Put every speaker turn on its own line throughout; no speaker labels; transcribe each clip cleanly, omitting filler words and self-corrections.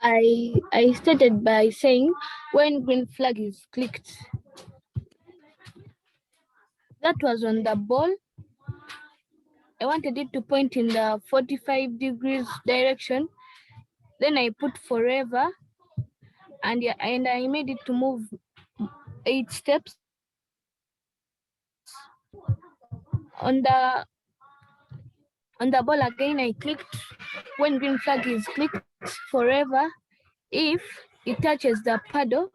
I started by saying when green flag is clicked. That was on the ball. I wanted it to point in the 45 degrees direction. Then I put forever, and I made it to move 8 steps. On the ball again, I clicked when green flag is clicked forever. If it touches the paddle,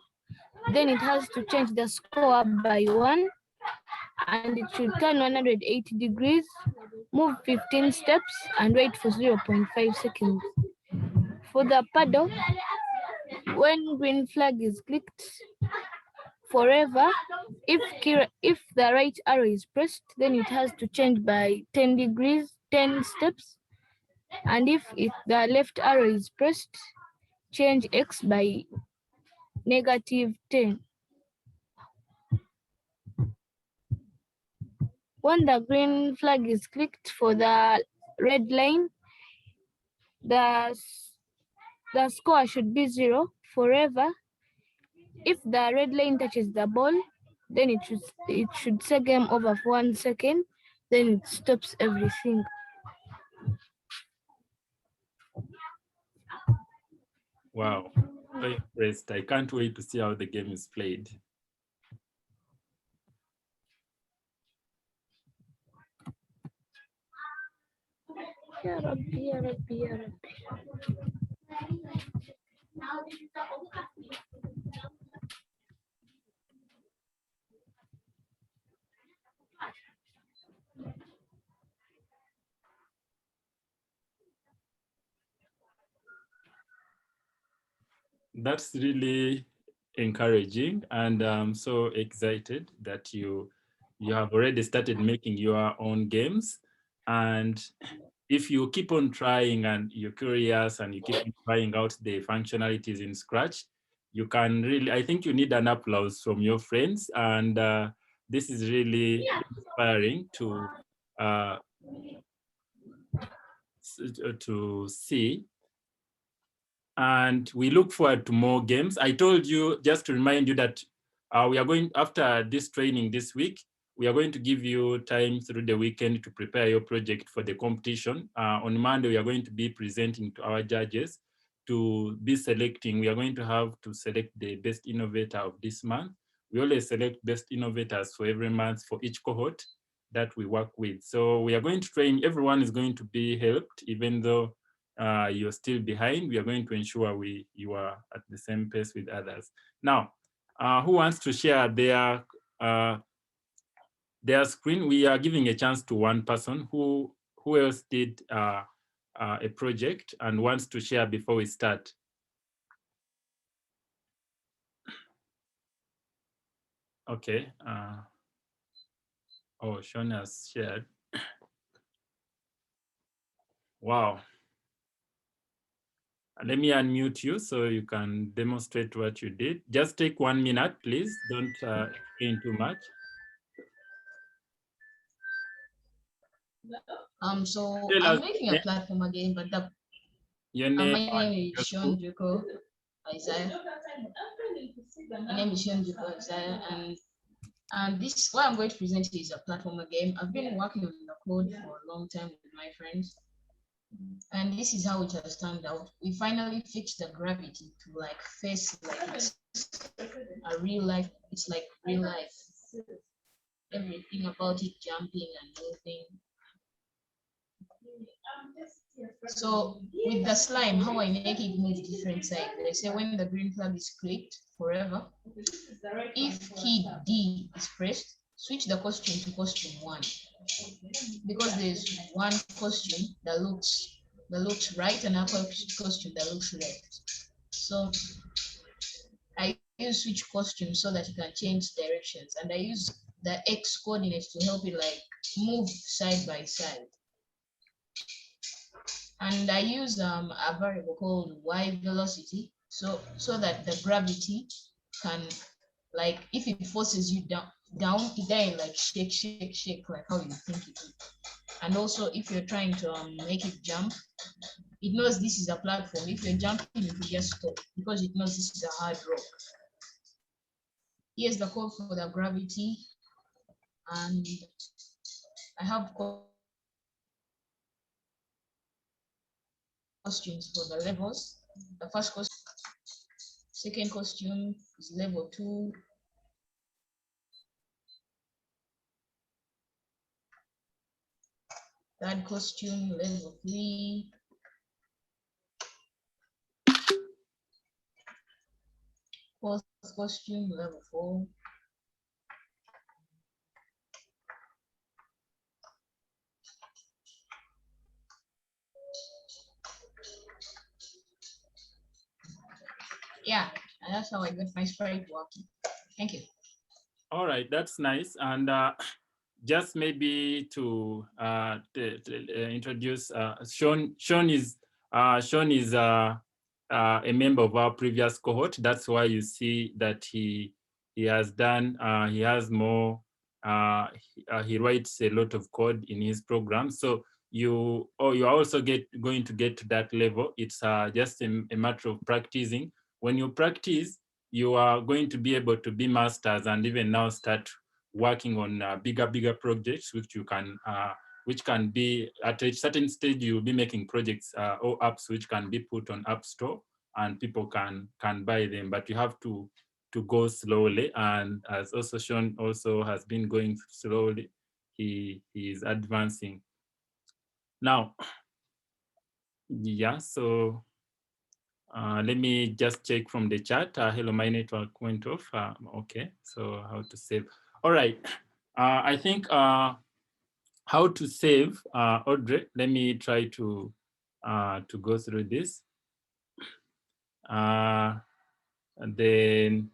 then it has to change the score by 1, and it should turn 180 degrees, move 15 steps, and wait for 0.5 seconds. For the paddle, when green flag is clicked forever, if the right arrow is pressed, then it has to change by 10 degrees, 10 steps. And if the left arrow is pressed, change X by -10. When the green flag is clicked for the red line, the score should be 0 forever. If the red line touches the ball, then it should say game over for 1 second, then it stops everything.
Wow, very impressed. I can't wait to see how the game is played. That's really encouraging, and I'm so excited that you have already started making your own games. And if you keep on trying and you're curious and you keep on trying out the functionalities in Scratch, you can really, I think you need an applause from your friends. And this is really inspiring to see. And we look forward to more games. I told you, just to remind you, that we are going, after this training this week, we are going to give you time through the weekend to prepare your project for the competition. On Monday, we are going to be presenting to our judges to be selecting. We are going to have to select the best innovator of this month. We always select best innovators for every month for each cohort that we work with. So we are going to train, everyone is going to be helped, even though you're still behind. We are going to ensure you are at the same pace with others. Now, who wants to share their screen? We are giving a chance to one person. Who else did a project and wants to share before we start? Okay. Oh, Sean has shared. Wow. Let me unmute you so you can demonstrate what you did. Just take 1 minute, please. Don't explain too much.
So I'm making a platform again, but
your name,
my name is Sean Juko Isaiah. My name is Sean Juko Isaiah, and this what I'm going to present is a platform game. I've been working on the code for a long time with my friends, and this is how it has turned out. We finally fixed the gravity to like face like it's a real life. It's like real life. Everything about it jumping and moving. So with the slime, how I make it move different sides. They say when the green flag is clicked forever, if key D is pressed, switch the costume to costume 1, because there's one costume that looks right and another costume that looks left. So I use switch costume so that you can change directions, and I use the X coordinates to help it like move side by side. And I use a variable called y velocity, so that the gravity can Like if it forces you down, it then like shake like how you think it would. And also if you're trying to make it jump, it knows this is a platform. If you're jumping, it will just stop because it knows this is a hard rock. Here's the code for the gravity, and I have costumes for the levels. The first costume, second costume is level 2. Third costume, level 3. Fourth costume, level 4. Yeah, and that's how I got my Sprite working. Thank you.
All right, that's nice. And just maybe to introduce Sean. Sean is a member of our previous cohort. That's why you see that he has done he has more he writes a lot of code in his program. So you are also going to get to that level. It's just a matter of practicing. When you practice, you are going to be able to be masters and even now start working on bigger projects, which can be at a certain stage. You'll be making projects or apps which can be put on App Store and people can buy them. But you have to go slowly. And as also Sean also has been going slowly, he is advancing now. Yeah. So let me just check from the chat. Hello, my network went off. Okay, so how to save? All right. I think how to save, Audrey. Let me try to go through this. And then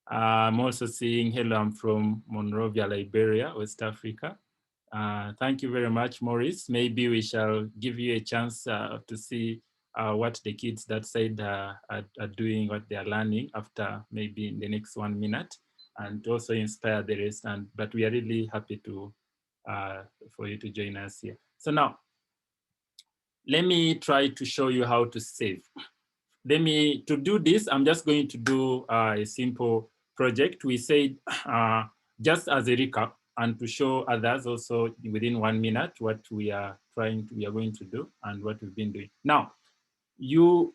I'm also seeing hello. I'm from Monrovia, Liberia, West Africa. Thank you very much, Maurice. Maybe we shall give you a chance to see what the kids that side are doing, what they are learning after maybe in the next 1 minute, and also inspire the rest. But we are really happy to for you to join us here. So now, let me try to show you how to save. To do this, I'm just going to do a simple project. We said just as a recap and to show others also within 1 minute what we are going to do and what we've been doing. Now,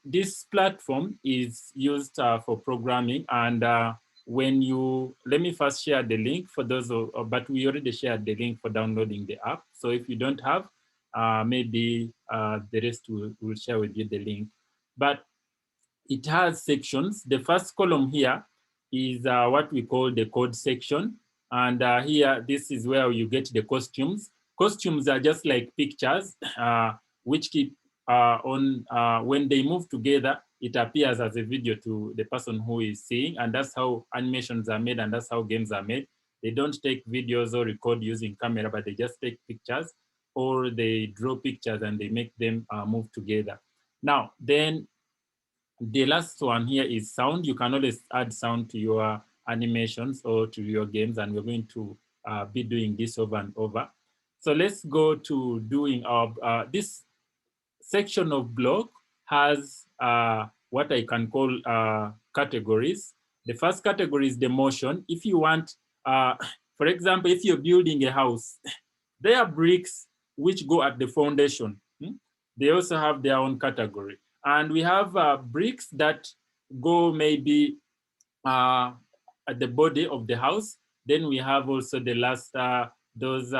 this platform is used for programming, and let me first share the link for those but we already shared the link for downloading the app. So if you don't have, maybe the rest will share with you the link. But it has sections. The first column here is what we call the code section. And here, this is where you get the costumes. Costumes are just like pictures, which keep when they move together, it appears as a video to the person who is seeing. And that's how animations are made, and that's how games are made. They don't take videos or record using camera, but they just take pictures, or they draw pictures and they make them move together. Now, then the last one here is sound. You can always add sound to your animations or to your games, and we're going to be doing this over and over. So let's go to doing our, this section of block has what I can call categories. The first category is the motion. If you want, for example, if you're building a house, there are bricks which go at the foundation. They also have their own category. And we have bricks that go maybe at the body of the house. Then we have also the last, those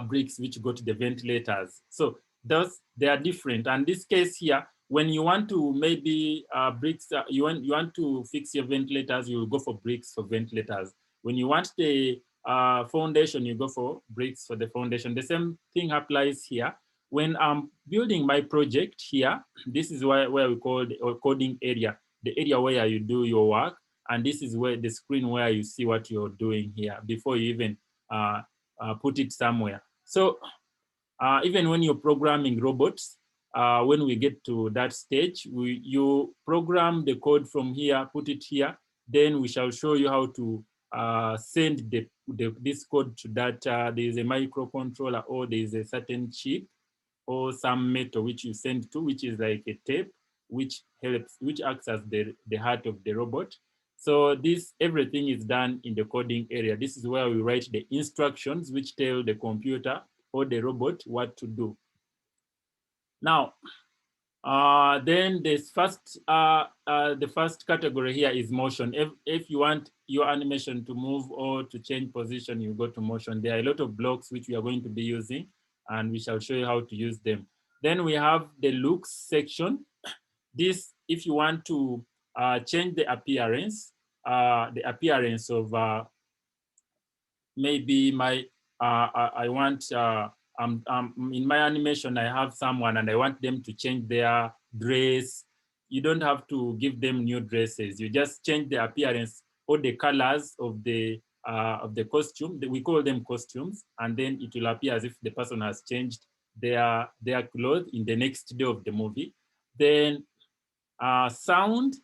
bricks which go to the ventilators. So they are different. And this case here, when you want to maybe bricks, you want to fix your ventilators, you will go for bricks for ventilators. When you want the foundation, you go for bricks for the foundation. The same thing applies here. When I'm building my project here, this is where we call the coding area, the area where you do your work. And this is where the screen where you see what you're doing here before you even put it somewhere. So even when you're programming robots, when we get to that stage, you program the code from here, put it here. Then we shall show you how to send this code to that. There is a microcontroller, or there is a certain chip or some metal which you send to, which is like a tape, which acts as the heart of the robot. So this, everything is done in the coding area. This is where we write the instructions which tell the computer or the robot what to do. Now, then this the first category here is motion. If you want your animation to move or to change position, you go to motion. There are a lot of blocks which we are going to be using, and we shall show you how to use them. Then we have the looks section. This, if you want to change the appearance of maybe my I want in my animation I have someone and I want them to change their dress. You don't have to give them new dresses. You just change the appearance or the colors of the costume. We call them costumes, and then it will appear as if the person has changed their clothes in the next day of the movie. Then sound,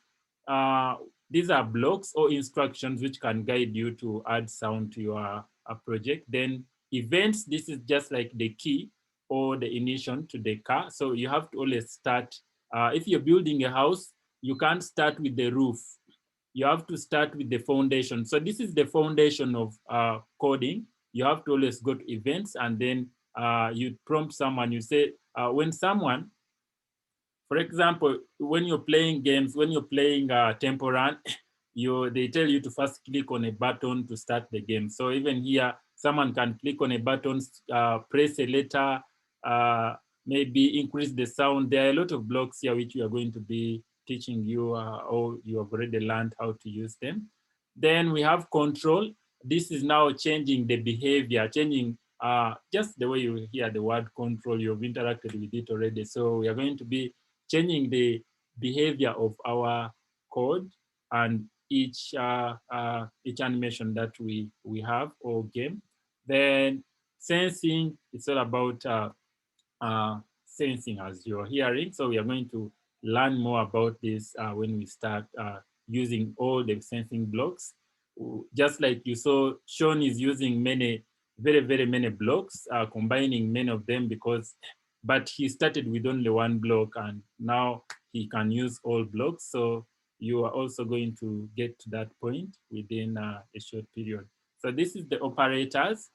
these are blocks or instructions which can guide you to add sound to your project. Then events, this is just like the key or the ignition to the car. So you have to always start, if you're building a house, you can't start with the roof. You have to start with the foundation. So this is the foundation of coding. You have to always go to events, and then you prompt someone, you say, when someone, for example, when you're playing games, when you're playing Temple Run, they tell you to first click on a button to start the game. So even here, someone can click on a button, press a letter, maybe increase the sound. There are a lot of blocks here which we are going to be teaching you, or you have already learned how to use them. Then we have control. This is now changing the behavior, changing just the way you hear the word control. You've interacted with it already. So we are going to be changing the behavior of our code and each animation that we have or game. Then sensing, it's all about sensing as you're hearing. So we are going to learn more about this when we start using all the sensing blocks. Just like you saw, Sean is using very many blocks, combining many of them but he started with only one block and now he can use all blocks. So you are also going to get to that point within a short period. So this is the operators.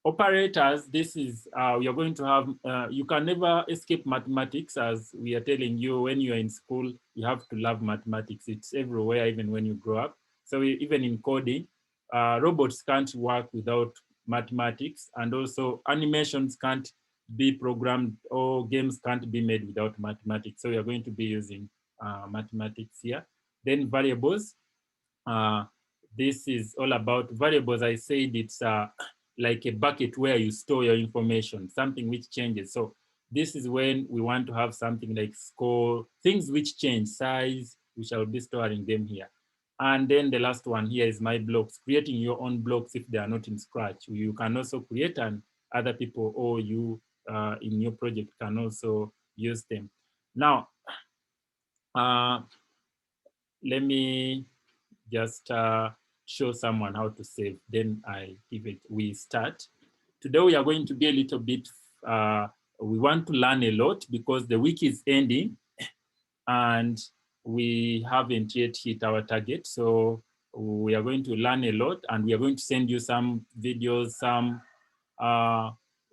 Operators, this is, you're going to have, you can never escape mathematics. As we are telling you, when you're in school, you have to love mathematics. It's everywhere, even when you grow up. So even in coding, robots can't work without mathematics, and also animations can't be programmed, or games can't be made without mathematics. So we are going to be using mathematics here. Then variables. This is all about variables. I said it's like a bucket where you store your information, something which changes. So this is when we want to have something like score, things which change, size, we shall be storing them here. And then the last one here is my blocks, creating your own blocks if they are not in Scratch. You can also create, and other people or you in your project can also use them. Now, let me just show someone how to save, then we start. Today we are going to be a little bit, we want to learn a lot because the week is ending and we haven't yet hit our target. So we are going to learn a lot, and we are going to send you some videos, some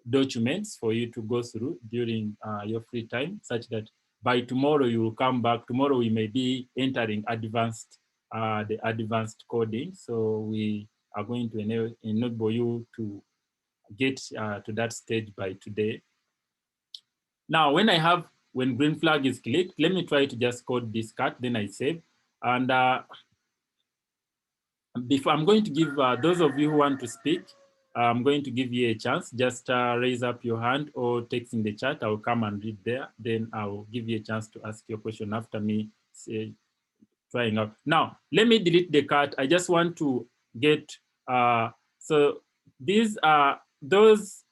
documents for you to go through during your free time, such that by tomorrow you will come back. Tomorrow we may be entering the advanced coding. So we are going to enable you to get to that stage by today. Now, when green flag is clicked, let me try to just code this cut, then I save. And before, I'm going to give those of you who want to speak, I'm going to give you a chance. Just raise up your hand or text in the chat. I'll come and read there. Then I'll give you a chance to ask your question after me trying out. Now, let me delete the cut. I just want to get, so these are those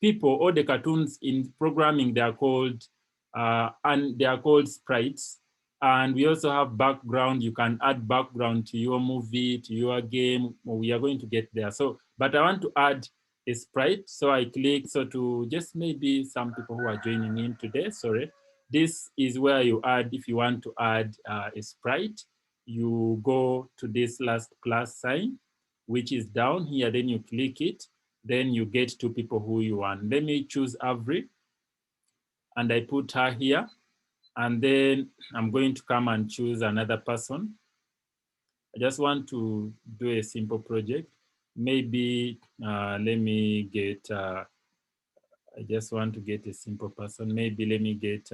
people or the cartoons in programming, they are called, and they are called sprites. And we also have background. You can add background to your movie, to your game. We are going to get there. So, but I want to add a sprite. So I click, so to just maybe some people who are joining in today, sorry. This is where you add, if you want to add a sprite, you go to this last plus sign, which is down here, then you click it, then you get to people who you want. Let me choose Avery, and I put her here. And then I'm going to come and choose another person. I just want to do a simple project. Maybe let me get, I just want to get a simple person. Maybe let me get,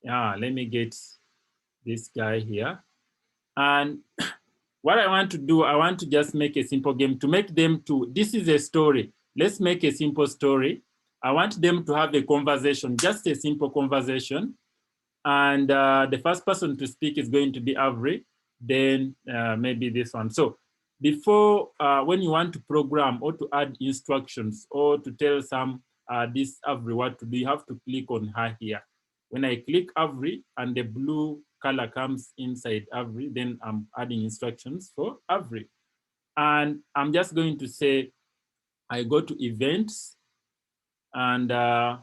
let me get this guy here. And what I want to do, I want to just make a simple game to make them to, this is a story. Let's make a simple story. I want them to have a conversation, just a simple conversation. And the first person to speak is going to be Avery, then maybe this one. So before, when you want to program or to add instructions or to tell some this Avery what to do, you have to click on her here. When I click Avery and the blue color comes inside Avery, then I'm adding instructions for Avery. And I'm just going to say, I go to events, and I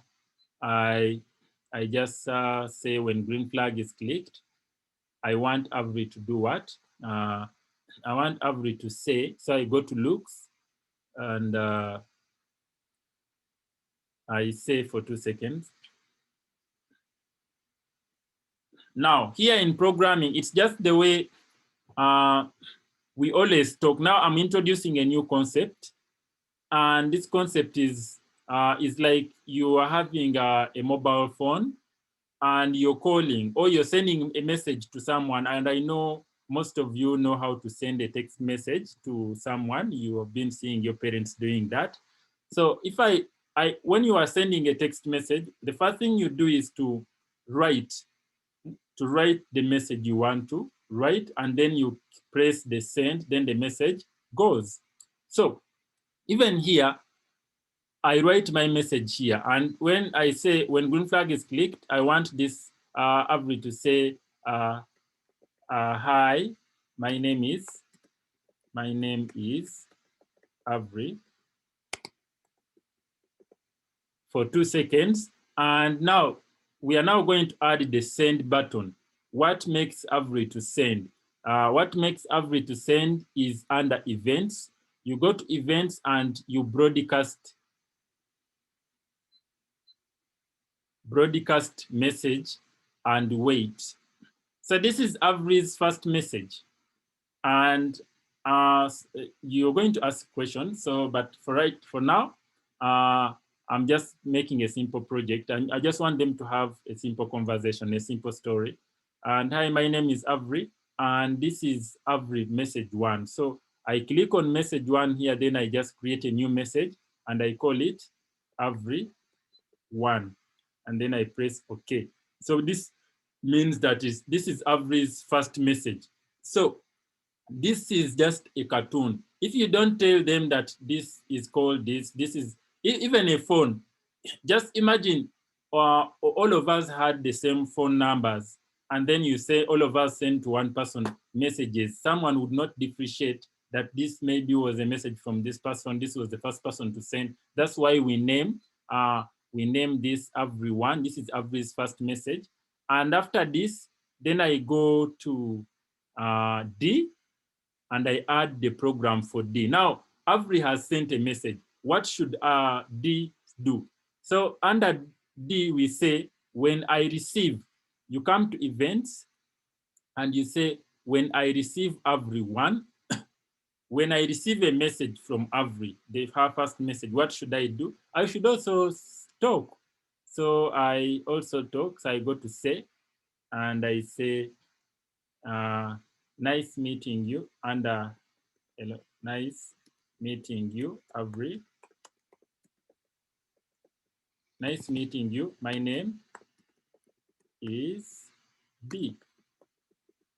just say when green flag is clicked, I want Avery to do what? I want Avery to say, so I go to looks, and I say for 2 seconds. Now, here in programming, it's just the way we always talk. Now I'm introducing a new concept, and this concept is like you are having a mobile phone, and you're calling or you're sending a message to someone. And I know most of you know how to send a text message to someone. You have been seeing your parents doing that. So if when you are sending a text message, the first thing you do is to write the message you want to write, and then you press the send, then the message goes. So even here, I write my message here. And when I say, when green flag is clicked, I want this Avery to say, hi, my name is Avery, for 2 seconds. And now we are now going to add the send button. What makes Avery to send? What makes Avery to send is under events. You go to events and you broadcast message and wait. So this is Avery's first message. And you're going to ask questions. So, but for now, I'm just making a simple project, and I just want them to have a simple conversation, a simple story. And hi, my name is Avery, and this is Avery message 1. So I click on message 1 here, then I just create a new message, and I call it Avery 1, and then I press OK. So this means that this is Avery's first message. So this is just a cartoon. If you don't tell them that this is called this is even a phone. Just imagine all of us had the same phone numbers, and then you say all of us send to one person messages. Someone would not differentiate that this maybe was a message from this person. This was the first person to send. That's why we name this Avery1. This is Avery's first message. And after this, then I go to D, and I add the program for D. Now, Avery has sent a message. What should D do? So under D, we say, when I receive, you come to events, and you say, when I receive Avery1, when I receive a message from Avery, her first message, what should I do? I should also talk. So I also talk. So I go to say, and I say, nice meeting you, and hello, nice meeting you, Avery. Nice meeting you. My name is B,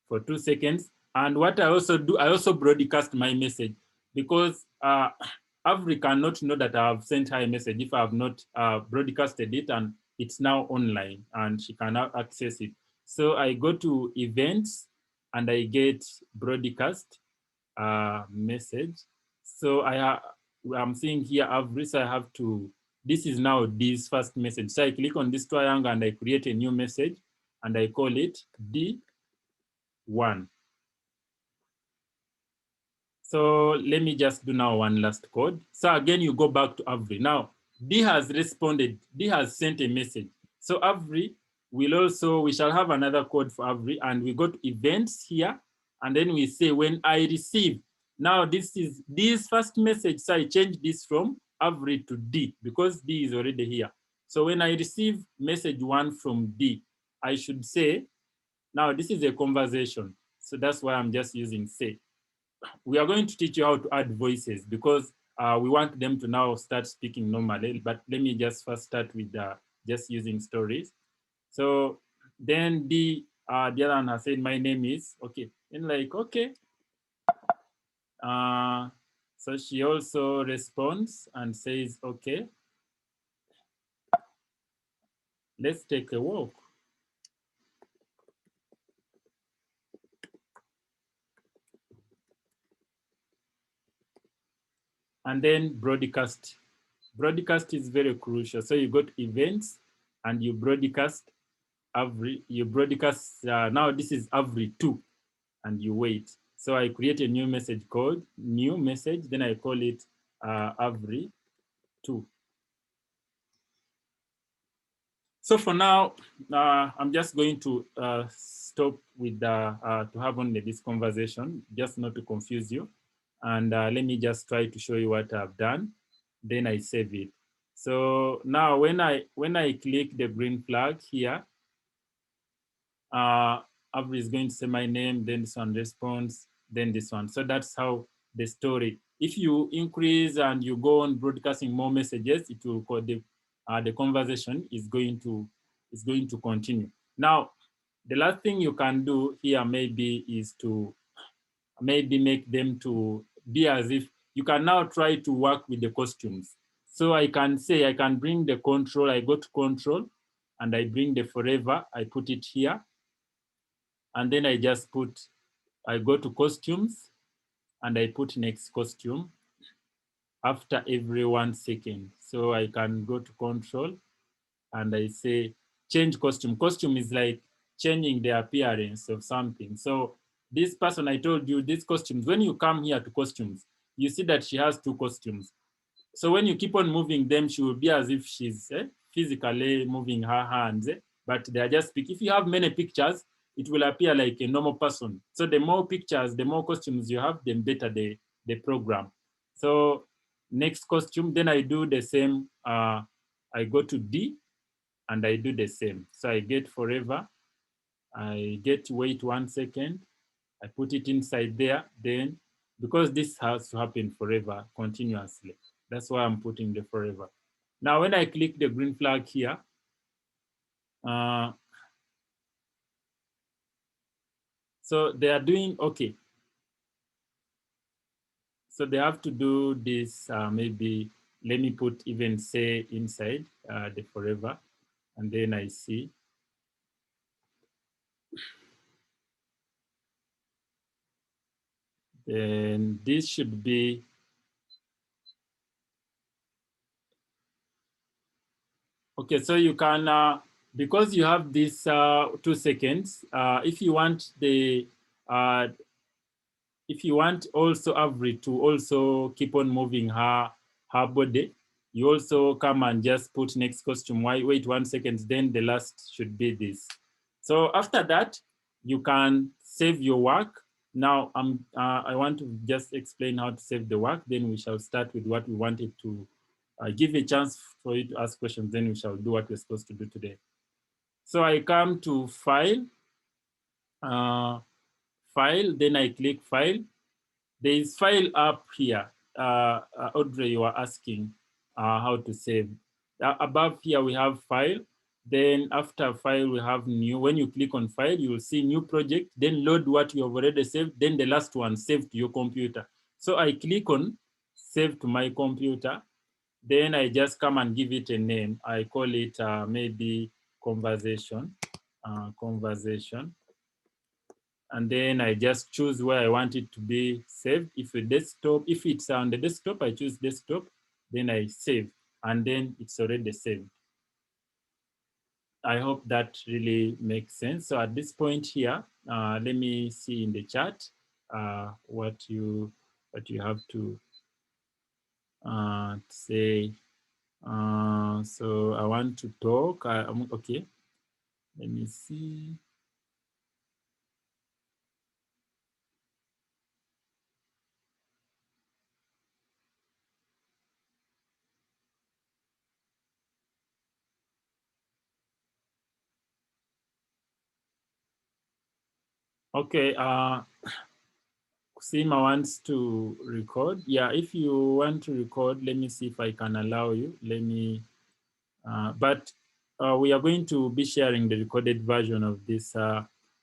for 2 seconds. And what I also do, I also broadcast my message, because Avery cannot know that I have sent her a message if I have not broadcasted it. And it's now online and she can now access it. So I go to events and I get broadcast message. So I'm seeing here Avery, so I have to, this is now this first message. So I click on this triangle and I create a new message and I call it D1. So let me just do now one last code. So again, you go back to Avery. Now, D has responded, D has sent a message. So Avery will also, we shall have another code for Avery, and we go to events here, and then we say when I receive. Now this is D's first message, so I change this from Avery to D because D is already here. So when I receive message 1 from D, I should say, now this is a conversation, so that's why I'm just using say. We are going to teach you how to add voices because we want them to now start speaking normally, but let me just first start with just using stories. So then the other one has said, my name is, okay. And like, okay. So she also responds and says, okay, let's take a walk. And then broadcast. Broadcast is very crucial. So you go to events and you broadcast Avery, you broadcast, now this is Avery 2, and you wait. So I create a new message called new message, then I call it Avery 2. So for now, I'm just going to stop with to have only this conversation, just not to confuse you. And let me just try to show you what I've done. Then I save it. So now when I click the green flag here, Avery is going to say my name, then this one responds, then this one. So that's how the story. If you increase and you go on broadcasting more messages, it will call the conversation is going to continue. Now, the last thing you can do here maybe is to maybe make them to be as if you can now try to work with the costumes. So I can say I can bring the control, I go to control and I bring the forever, I put it here. And then I just I go to costumes and I put next costume after every 1 second. So I can go to control and I say change costume. Costume is like changing the appearance of something. So this person, I told you, these costumes, when you come here to costumes, you see that she has 2 costumes. So when you keep on moving them, she will be as if she's physically moving her hands, but they are just If you have many pictures, it will appear like a normal person. So the more pictures, the more costumes you have, then better the program. So next costume, then I do the same. I go to D and I do the same. So I get forever. I get wait 1 second. I put it inside there. Then because this has to happen forever, continuously. That's why I'm putting the forever. Now, when I click the green flag here, so they are doing okay. So they have to do this, maybe, let me put even say inside the forever, and then I see. Then this should be, okay, so you can, because you have this 2 seconds, if you want also Avery to also keep on moving her body, you also come and just put next costume, wait 1 second, then the last should be this. So after that, you can save your work. Now I want to just explain how to save the work, then we shall start with what we wanted to give a chance for you to ask questions, then we shall do what we're supposed to do today. So I come to file, then I click file. There is file up here. Audrey, you are asking how to save. Above here, we have file. Then after file, we have new. When you click on file, you will see new project. Then load what you have already saved. Then the last one, save to your computer. So I click on save to my computer. Then I just come and give it a name. I call it maybe conversation, conversation. And then I just choose where I want it to be saved. If it's on the desktop, I choose desktop, then I save, and then it's already saved. I hope that really makes sense. So at this point here, let me see in the chat what you have to say. So I want to talk. Okay. Let me see. Okay. Sima wants to record. Yeah, if you want to record, let me see if I can allow you. Let me, but we are going to be sharing the recorded version of this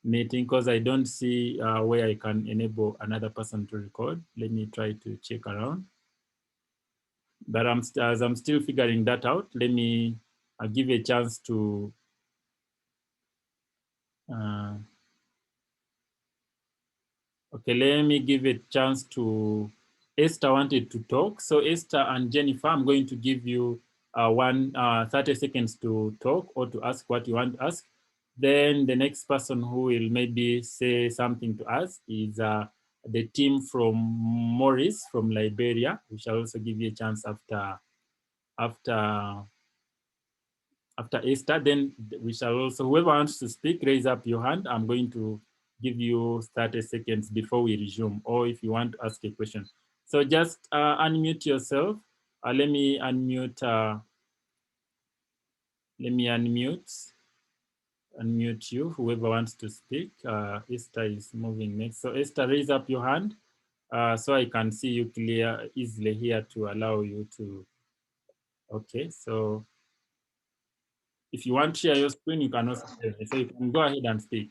meeting because I don't see where I can enable another person to record. Let me try to check around. But as I'm still figuring that out, let me give a chance to okay, let me give a chance to Esther wanted to talk. So Esther and Jennifer, I'm going to give you 30 seconds to talk or to ask what you want to ask. Then the next person who will maybe say something to us is the team from Maurice from Liberia. We shall also give you a chance after Esther. Then we shall also, whoever wants to speak, raise up your hand. I'm going to give you 30 seconds before we resume, or if you want to ask a question. So just unmute yourself. Let me unmute you, whoever wants to speak. Esther is moving next. So Esther, raise up your hand so I can see you easily here to allow you to. Okay, so if you want to share your screen, you can also share it. So you can go ahead and speak.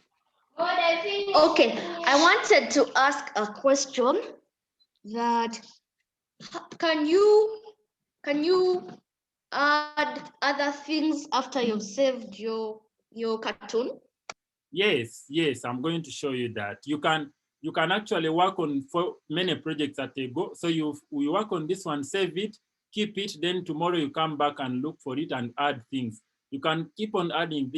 Okay, I wanted to ask a question that can you add other things after you've saved your cartoon?
Yes, I'm going to show you that. You can actually work on for many projects at a go. So we work on this one, save it, keep it, then tomorrow you come back and look for it and add things. You can keep on adding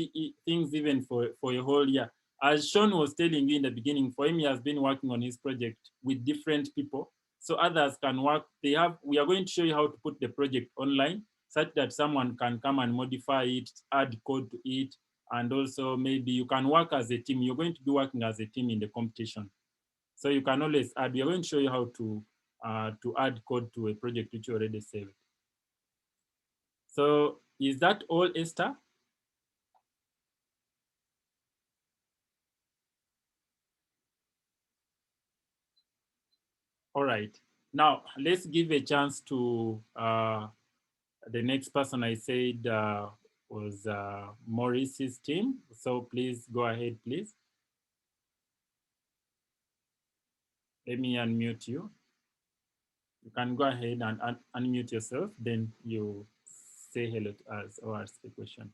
things even for a whole year. As Sean was telling you in the beginning, for him, he has been working on his project with different people. So others can work. We are going to show you how to put the project online such that someone can come and modify it, add code to it, and also maybe you can work as a team. You're going to be working as a team in the competition. So you can always add. We are going to show you how to add code to a project which you already saved. So is that all, Esther? All right. Now let's give a chance to the next person I said was Maurice's team. So please go ahead, please. Let me unmute you. You can go ahead and unmute yourself, then you say hello to us or ask a question.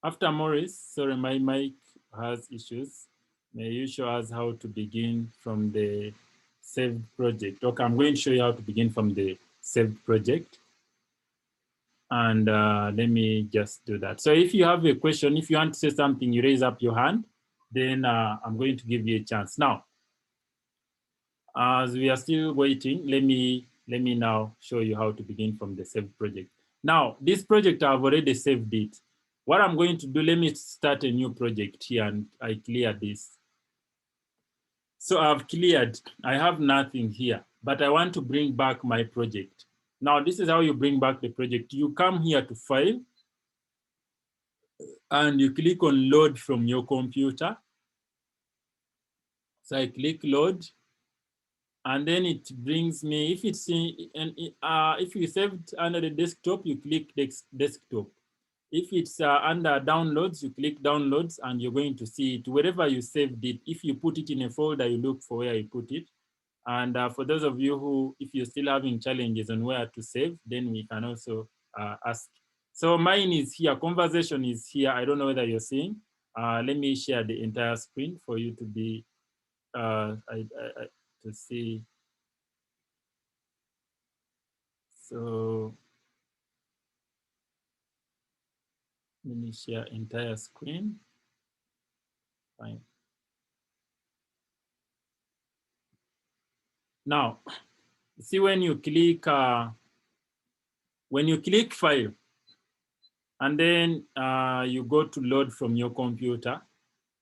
After Maurice, sorry, my mic has issues. May you show us how to begin from the saved project? Okay, I'm going to show you how to begin from the saved project. And let me just do that. So if you have a question, if you want to say something, you raise up your hand, then I'm going to give you a chance. Now, as we are still waiting, let me now show you how to begin from the saved project. Now, this project, I've already saved it. What I'm going to do, let me start a new project here and I clear this. So I've cleared, I have nothing here, but I want to bring back my project. Now, this is how you bring back the project. You come here to File, and you click on Load from your computer. So I click load, and then it brings me, if it's if you saved under the desktop, you click desktop. If it's under downloads, you click downloads, and you're going to see it wherever you saved it. If you put it in a folder, you look for where you put it. And for those of you who, if you're still having challenges on where to save, then we can also ask. So mine is here, conversation is here. I don't know whether you're seeing. Let me share the entire screen for you to be, to see. So let me share entire screen. Fine. Now, see when you click file, and then you go to load from your computer,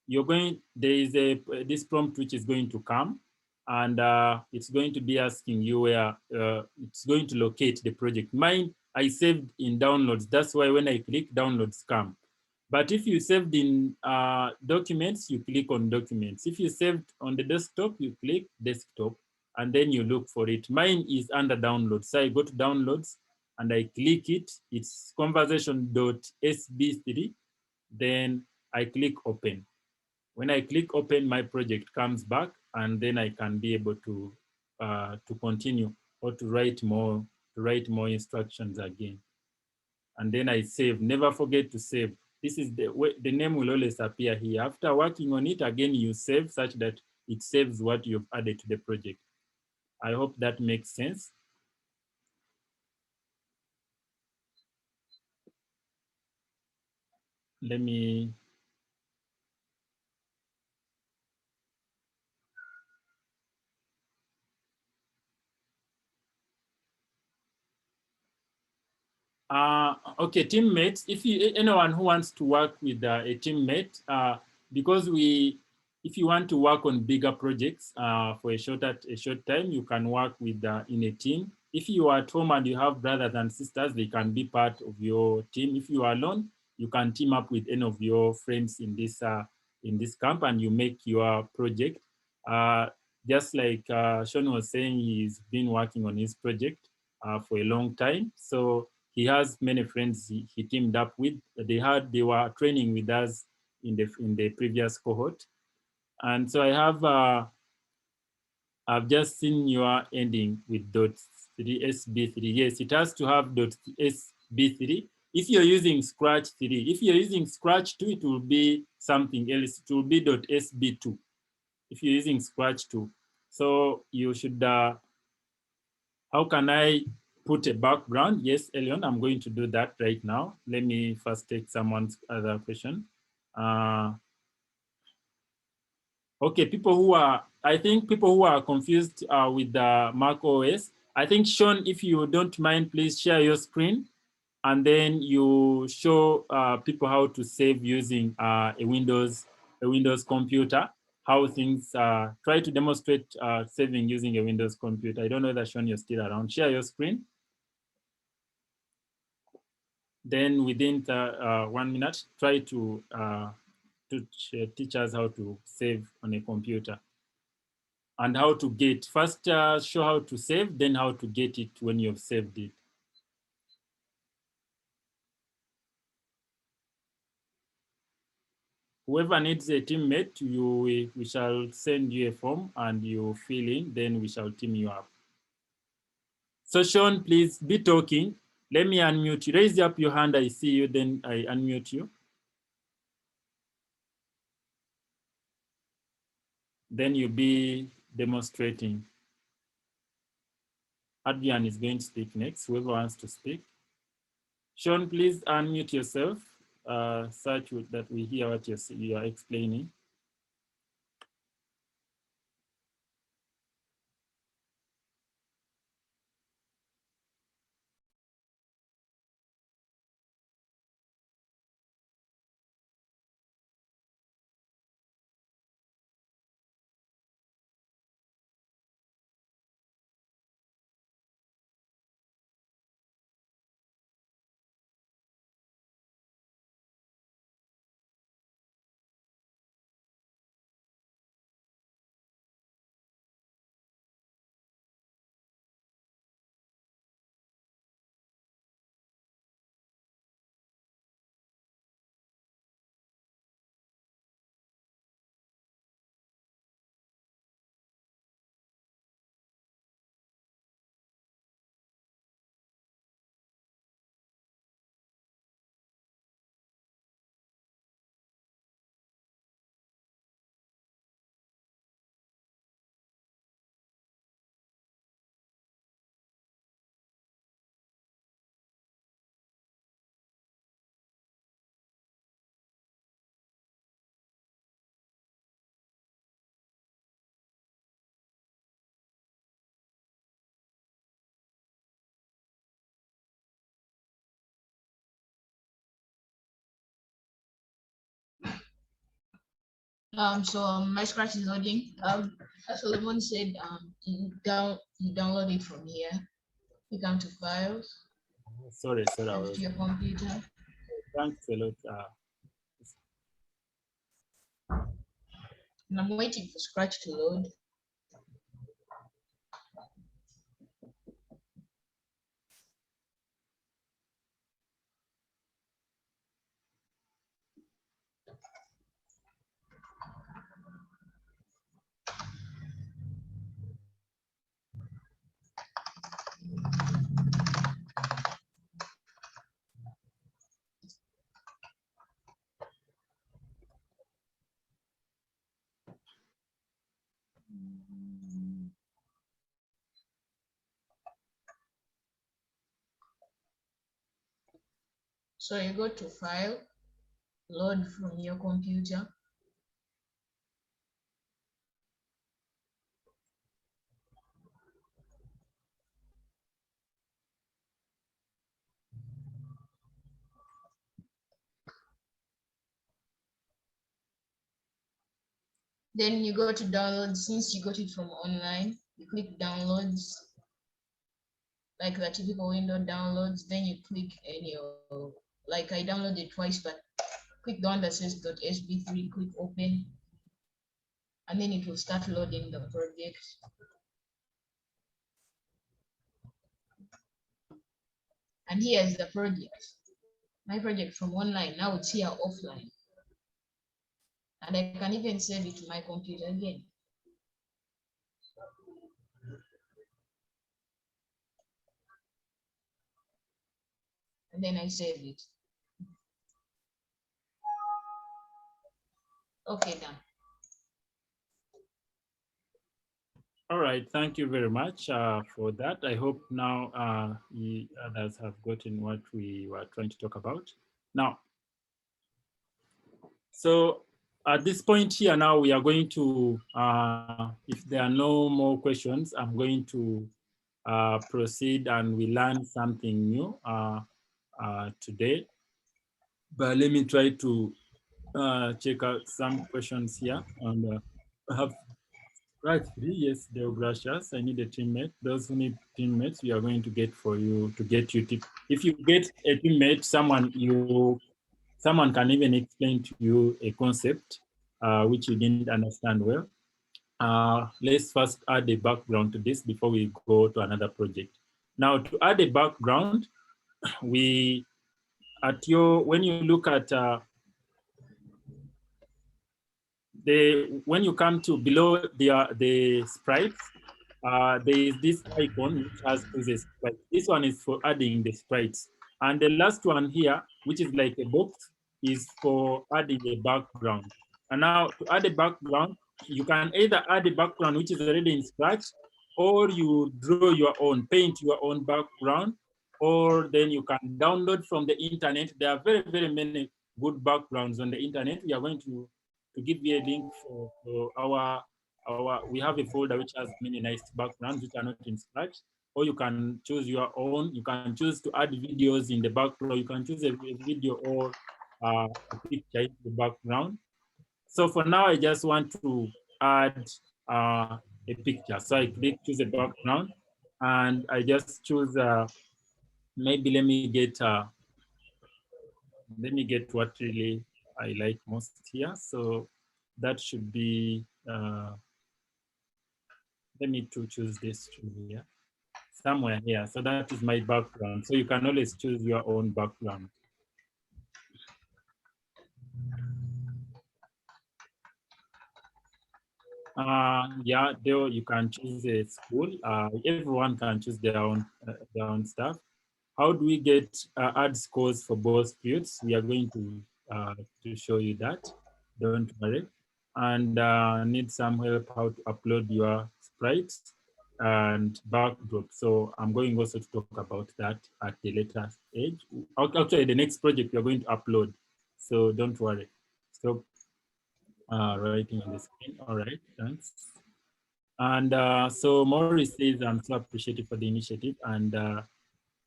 there is this prompt which is going to come, and it's going to be asking you where it's going to locate the project. Mine, I saved in downloads. That's why when I click downloads come. But if you saved in documents, you click on documents. If you saved on the desktop, you click desktop, and then you look for it. Mine is under downloads. So I go to downloads and I click it. It's conversation.sb3. Then I click open. When I click open, my project comes back, and then I can be able to continue or to write more instructions again. And then I save. Never forget to save. This is the name will always appear here. After working on it again, you save such that it saves what you've added to the project. I hope that makes sense. Let me okay, teammates. If anyone who wants to work with a teammate, because if you want to work on bigger projects for a short time, you can work with in a team. If you are at home and you have brothers and sisters, they can be part of your team. If you are alone, you can team up with any of your friends in this camp, and you make your project. Just like Sean was saying, he's been working on his project for a long time. So he has many friends he teamed up with. They were training with us in the previous cohort. And so I've just seen your ending with .3sb3. Yes, it has to have .sb3. If you're using Scratch 3, if you're using Scratch 2, it will be something else. It will be .sb2 if you're using Scratch 2. So you should, how can I put a background? Yes, Elion, I'm going to do that right now. Let me first take someone's other question. Okay, I think people who are confused with the Mac OS, I think Sean, if you don't mind, please share your screen, and then you show people how to save using a Windows computer, how things, try to demonstrate saving using a Windows computer. I don't know that Sean, you're still around. Share your screen. Then within 1 minute, try to teach us how to save on a computer and how to get. First, show how to save, then how to get it when you've saved it. Whoever needs a teammate, we shall send you a form and you fill in, then we shall team you up. So Sean, please be talking. Let me unmute you. Raise up your hand, I see you, then I unmute you. Then you'll be demonstrating. Adrian is going to speak next, whoever wants to speak. Sean, please unmute yourself, such that we hear what you are explaining.
My Scratch is loading. As Solomon said, you download it from here. You come to files,
Sorry, I
go
was.
to your computer.
Thanks a lot.
And I'm waiting for Scratch to load. So you go to File, Load from your computer. Then you go to download. Since you got it from online, you click downloads, like the typical window downloads. Then you click any, like I downloaded twice, but click the one that says .sb3, click open, and then it will start loading the project. And here is the project. My project from online, now it's here offline. And I can even save it to my computer again. And then I save it. Okay, done.
All right, thank you very much for that. I hope now you others have gotten what we were trying to talk about. Now, so at this point here now, we are going to, if there are no more questions, I'm going to proceed and we learn something new today. But let me try to check out some questions here. And I have right, yes, they'll gracious. I need a teammate. Those who need teammates, we are going to get for you to get you. If you get a teammate, someone can even explain to you a concept which you didn't understand well. Let's first add a background to this before we go to another project. Now, to add a background, when you look at when you come to below the sprites, there is this icon which has chooses sprite. This one is for adding the sprites. And the last one here, which is like a box, is for adding a background. And now to add a background, you can either add a background which is already in Scratch, or you draw your own, paint your own background, or then you can download from the internet. There are very, very many good backgrounds on the internet. We are going to give you a link for we have a folder which has many nice backgrounds which are not in Scratch, or you can choose your own. You can choose to add videos in the background. You can choose a video or a picture in the background. So for now, I just want to add a picture. So I click choose a background, and I just choose maybe let me get what really I like most here. So that should be let me to choose this here, somewhere here. So that is my background. So you can always choose your own background. Yeah, there you can choose a school. Everyone can choose their own stuff. How do we get add scores for both fields? We are going to show you that. Don't worry. And need some help how to upload your sprites and backdrop. So I'm going also to talk about that at the later stage. Actually, the next project we are going to upload. So don't worry. Stop writing on the screen. All right, thanks. And so Maurice says, I'm so appreciative for the initiative. And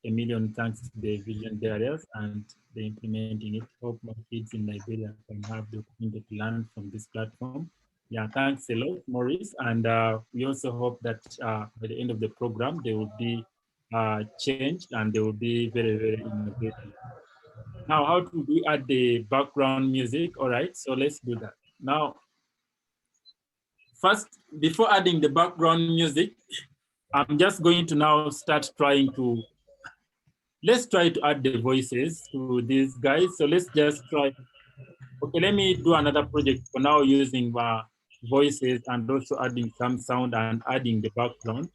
a million thanks to the vision bearers and the implementing it. Hope more kids in Liberia can have the opportunity to learn from this platform. Yeah, thanks a lot, Maurice. And we also hope that by the end of the program, there will be change and they will be very, very innovative. Now, how do we add the background music? All right, so let's do that. Now, first, before adding the background music, I'm just going to now start trying to, let's try to add the voices to these guys. So let's just try. Okay, let me do another project for now using voices and also adding some sound and adding the background.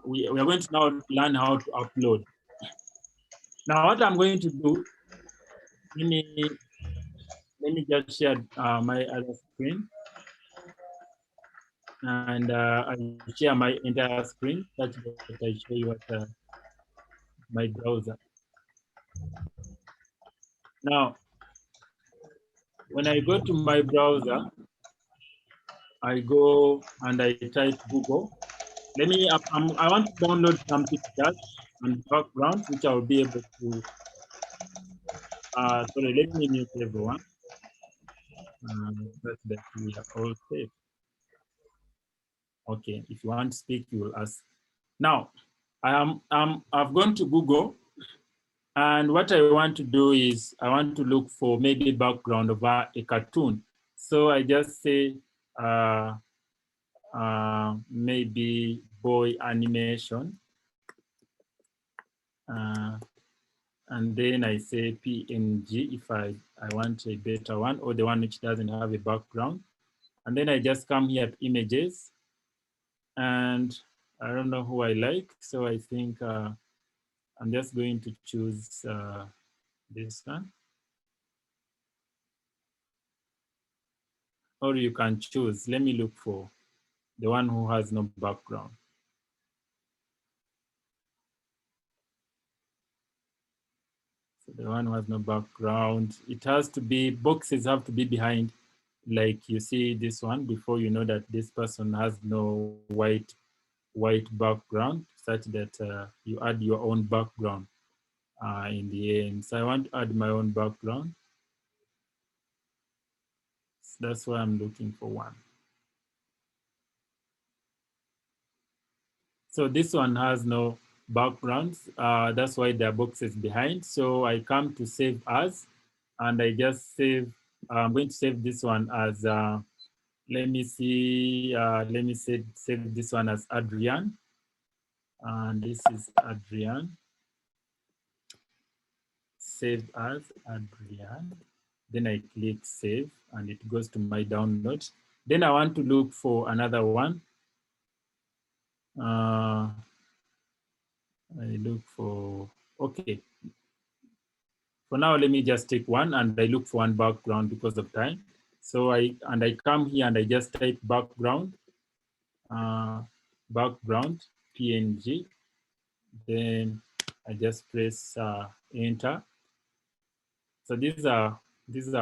We are going to now learn how to upload. Now, what I'm going to do, let me just share my other screen. And I share my entire screen such that I show you what my browser. Now, when I go to my browser, I go and I type Google. Let me, I want to download some pictures and backgrounds, which I'll be able to, sorry, let me mute everyone. That's that we are all safe. Okay, if you want to speak, you will ask. Now, I've gone to Google, and what I want to do is I want to look for maybe background of a cartoon. So I just say maybe boy animation. And then I say PNG if I want a better one or the one which doesn't have a background. And then I just come here to images. And I don't know who I like. So I think I'm just going to choose this one. Or you can choose, let me look for the one who has no background. So the one who has no background, it has to be, boxes have to be behind, like you see this one, before you know that this person has no white background, such that you add your own background in the end. So I want to add my own background. So that's why I'm looking for one. So this one has no backgrounds. That's why there are boxes behind. So I come to save as, and I just save. I'm going to save this one as. Let me see. Let me save this one as Adrian, and this is Adrian. Save as Adrian. Then I click save, and it goes to my download. Then I want to look for another one. I look for, okay. For now, let me just take one and I look for one background because of time. So I come here and I just type background, background, PNG. Then I just press enter. So these are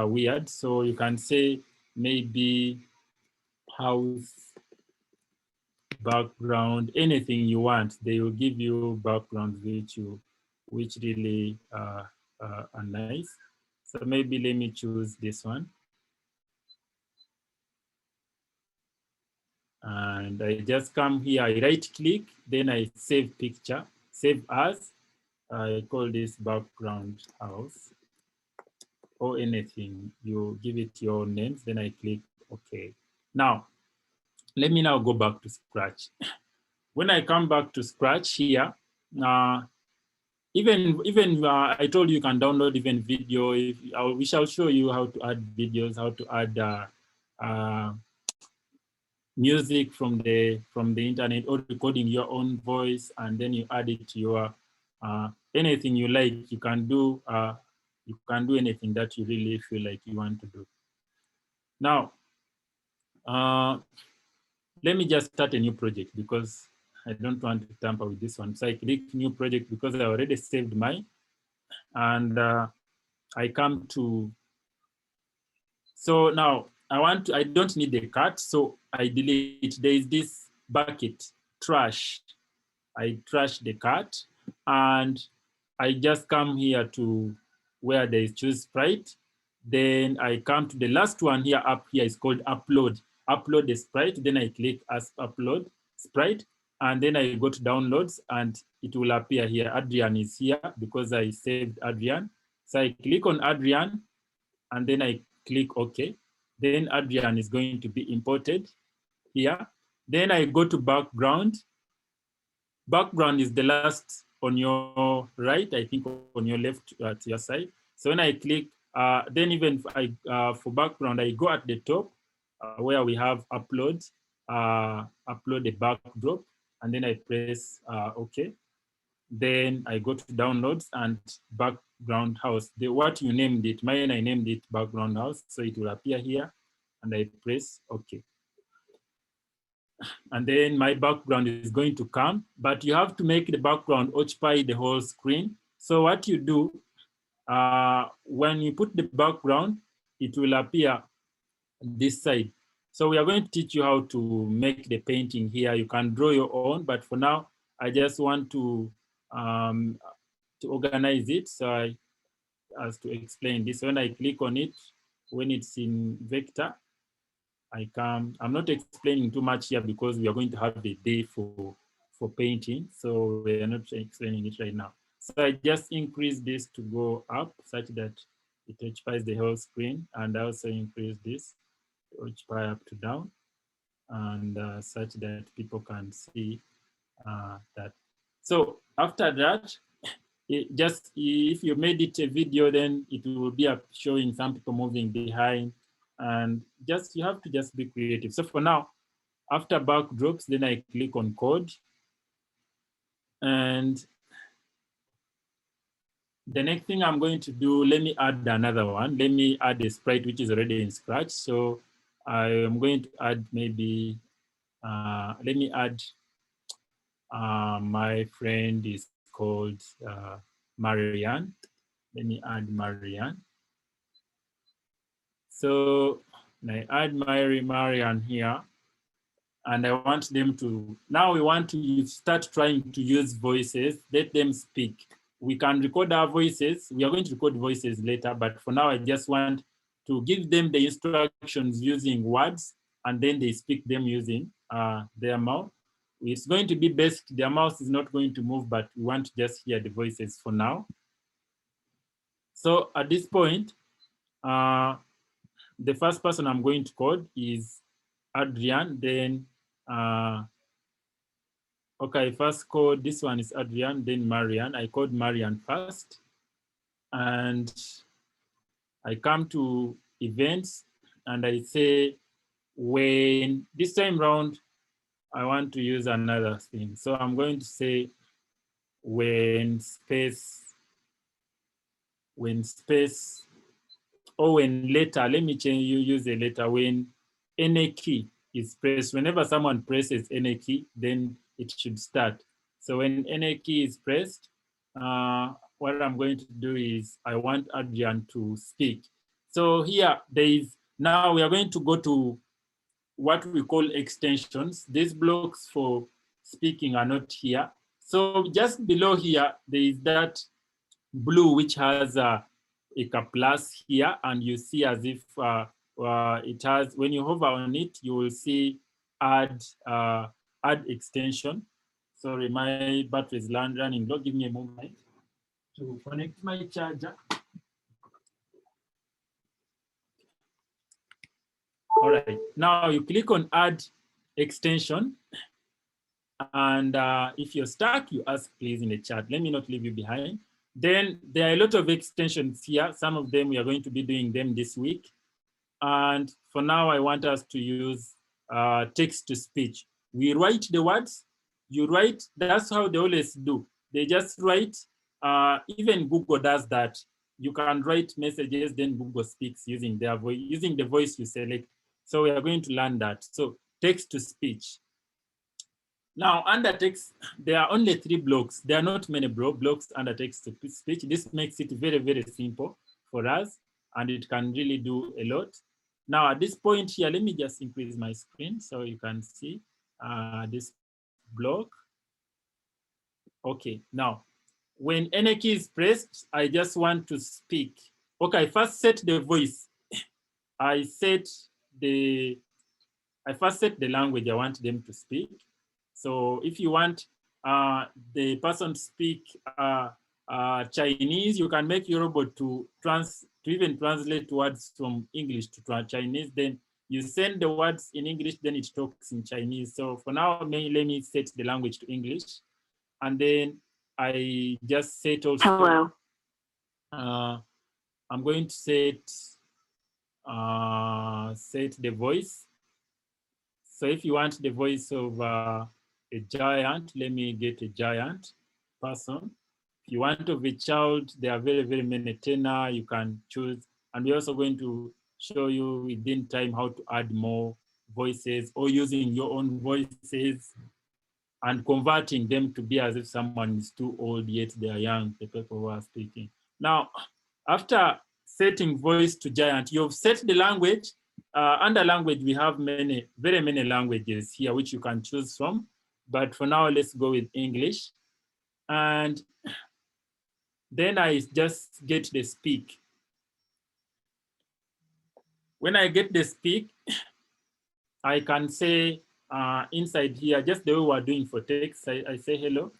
weird. So you can say maybe house, background, anything you want. They will give you backgrounds which really are nice. So maybe let me choose this one. And I just come here, I right click, then I save picture, save as. I call this background house or anything. You give it your names, then I click OK. Now, let me now go back to Scratch. When I come back to Scratch here, even I told you can download even video. We shall show you how to add videos, how to add music from the internet, or recording your own voice, and then you add it to your anything you like. You can do anything that you really feel like you want to do. Now, let me just start a new project because I don't want to tamper with this one. So I click new project because I already saved mine, and I come to. So now I don't need the cat, so I delete. There is this bucket, trash. I trash the cart, and I just come here to where there is choose Sprite. Then I come to the last one here up here is called upload. Upload the Sprite. Then I click as upload Sprite. And then I go to downloads and it will appear here. Adrian is here because I saved Adrian. So I click on Adrian and then I click OK. Then Adrian is going to be imported here. Then I go to background. Background is the last on your right, I think on your left at your side. So when I click, then even for background, I go at the top where we have upload the backdrop, and then I press OK. Then I go to downloads and background house. What you named it, mine I named it background house, so it will appear here, and I press OK. And then my background is going to come, but you have to make the background occupy the whole screen. So what you do, when you put the background, it will appear this side. So we are going to teach you how to make the painting here. You can draw your own, but for now, I just want to organize it. So I have to explain this. When I click on it, when it's in vector, I'm not explaining too much here because we are going to have a day for painting. So we are not explaining it right now. So I just increase this to go up such that it occupies the whole screen, and also increase this to occupy up to down, and such that people can see that. So after that, if you made it a video, then it will be showing some people moving behind, and you have to just be creative. So for now, after backdrops, then I click on code, and the next thing I'm going to do, let me add another one. Let me add a sprite which is already in Scratch. So I am going to add maybe, let me add, my friend is called Marianne. Let me add Marianne. So I add Marianne here, and I want them to, now we want to start trying to use voices, let them speak. We can record our voices. We are going to record voices later, but for now, I just want to give them the instructions using words, and then they speak them using their mouth. It's going to be basic. Their mouth is not going to move, but we want to just hear the voices for now. So at this point, the first person I'm going to code is Adrian. Then, okay, first code, this one is Adrian, then Marianne. I code Marianne first. And I come to events and I say, when this time round, I want to use another thing. So I'm going to say, when space, or when letter, let me change, you use a letter, when any key is pressed, whenever someone presses any key, then it should start. So when any key is pressed, what I'm going to do is I want Adrian to speak. So here now we are going to go to what we call extensions. These blocks for speaking are not here. So just below here, there is that blue which has a plus here, and you see as if it has, when you hover on it, you will see add extension. Sorry, my battery is running low. Give me a moment to connect my charger. All right, now you click on add extension. And if you're stuck, you ask please in the chat. Let me not leave you behind. Then there are a lot of extensions here. Some of them we are going to be doing them this week. And for now, I want us to use text to speech. We write the words, you write, that's how they always do. They just write, even Google does that. You can write messages, then Google speaks using their voice, using the voice you select. So we are going to learn that. So text to speech. Now, under text, there are only 3 blocks. There are not many blocks under text to speech. This makes it very, very simple for us, and it can really do a lot. Now, at this point here, let me just increase my screen so you can see this block. Okay, now, When any key is pressed, I just want to speak. Okay, I first set the voice. I first set the language I want them to speak. So if you want the person to speak Chinese, you can make your robot to even translate words from English to Chinese. Then you send the words in English, then it talks in Chinese. So for now, let me set the language to English. And then I just set also. Hello. I'm going to set the voice. So if you want the voice of a giant, let me get a giant person. If you want of a child, there are very, very many tenor you can choose. And we're also going to show you within time how to add more voices or using your own voices and converting them to be as if someone is too old yet they are young, the people who are speaking. Now, after setting voice to giant, you've set the language. Under language, we have very many languages here which you can choose from. But for now, let's go with English. And then I just get the speak. When I get the speak, I can say inside here, just the way we're doing for text, I say, hello,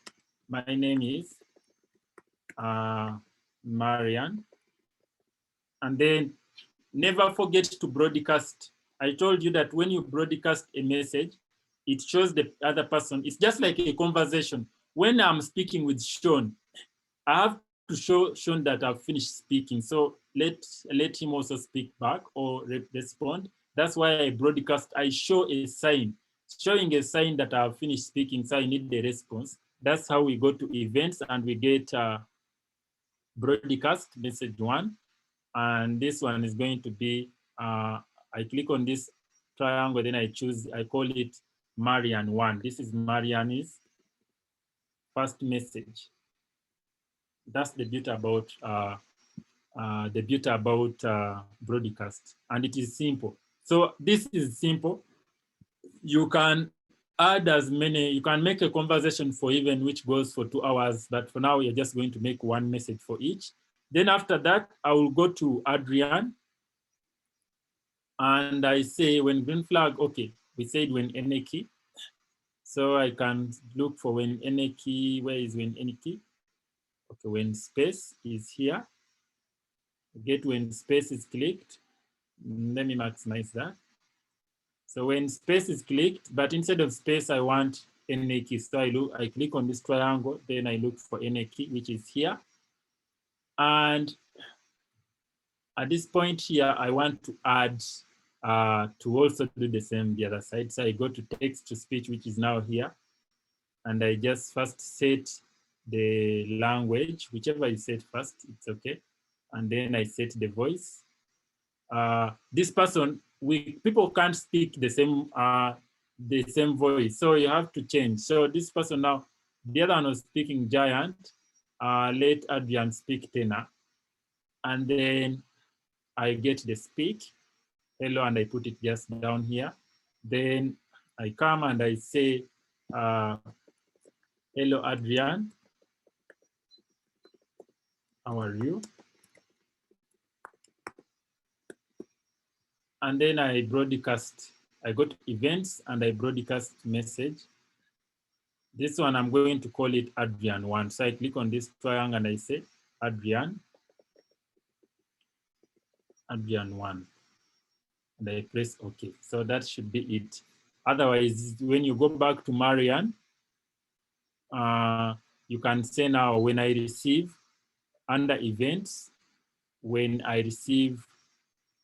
my name is Marian. And then never forget to broadcast. I told you that when you broadcast a message, it shows the other person. It's just like a conversation. When I'm speaking with Sean, I have to show Sean that I've finished speaking. So let him also speak back or respond. That's why I broadcast. I show a sign, showing a sign that I've finished speaking. So I need the response. That's how we go to events and we get broadcast message 1. And this one is going to be, I click on this triangle, then I call it Marian 1. This is Marian's first message. That's the beauty about broadcast, and it is simple. So this is simple. You can add as many, you can make a conversation for even which goes for 2 hours, but for now, you're just going to make 1 message for each. Then after that, I will go to Adrian. And I say when green flag, okay, we said when any key. So I can look for when any key, where is when any key? Okay, when space is here. Get when space is clicked. Let me maximize that. So when space is clicked, but instead of space, I want any key. So I click on this triangle, then I look for any key, which is here. And at this point here, I want to add to also do the same the other side. So I go to text to speech, which is now here. And I just first set the language, whichever you set first, it's okay. And then I set the voice. This person, people can't speak the same voice. So you have to change. So this person now, the other one was speaking giant, let Adrian speak tenor. And then I get the speak, hello, and I put it just down here. Then I come and I say, hello, Adrian. How are you? And then I broadcast. I go to events and I broadcast message. This one, I'm going to call it Adrian 1. So I click on this triangle and I say Adrian 1. And I press OK. So that should be it. Otherwise, when you go back to Marian, you can say now when I receive under events, when I receive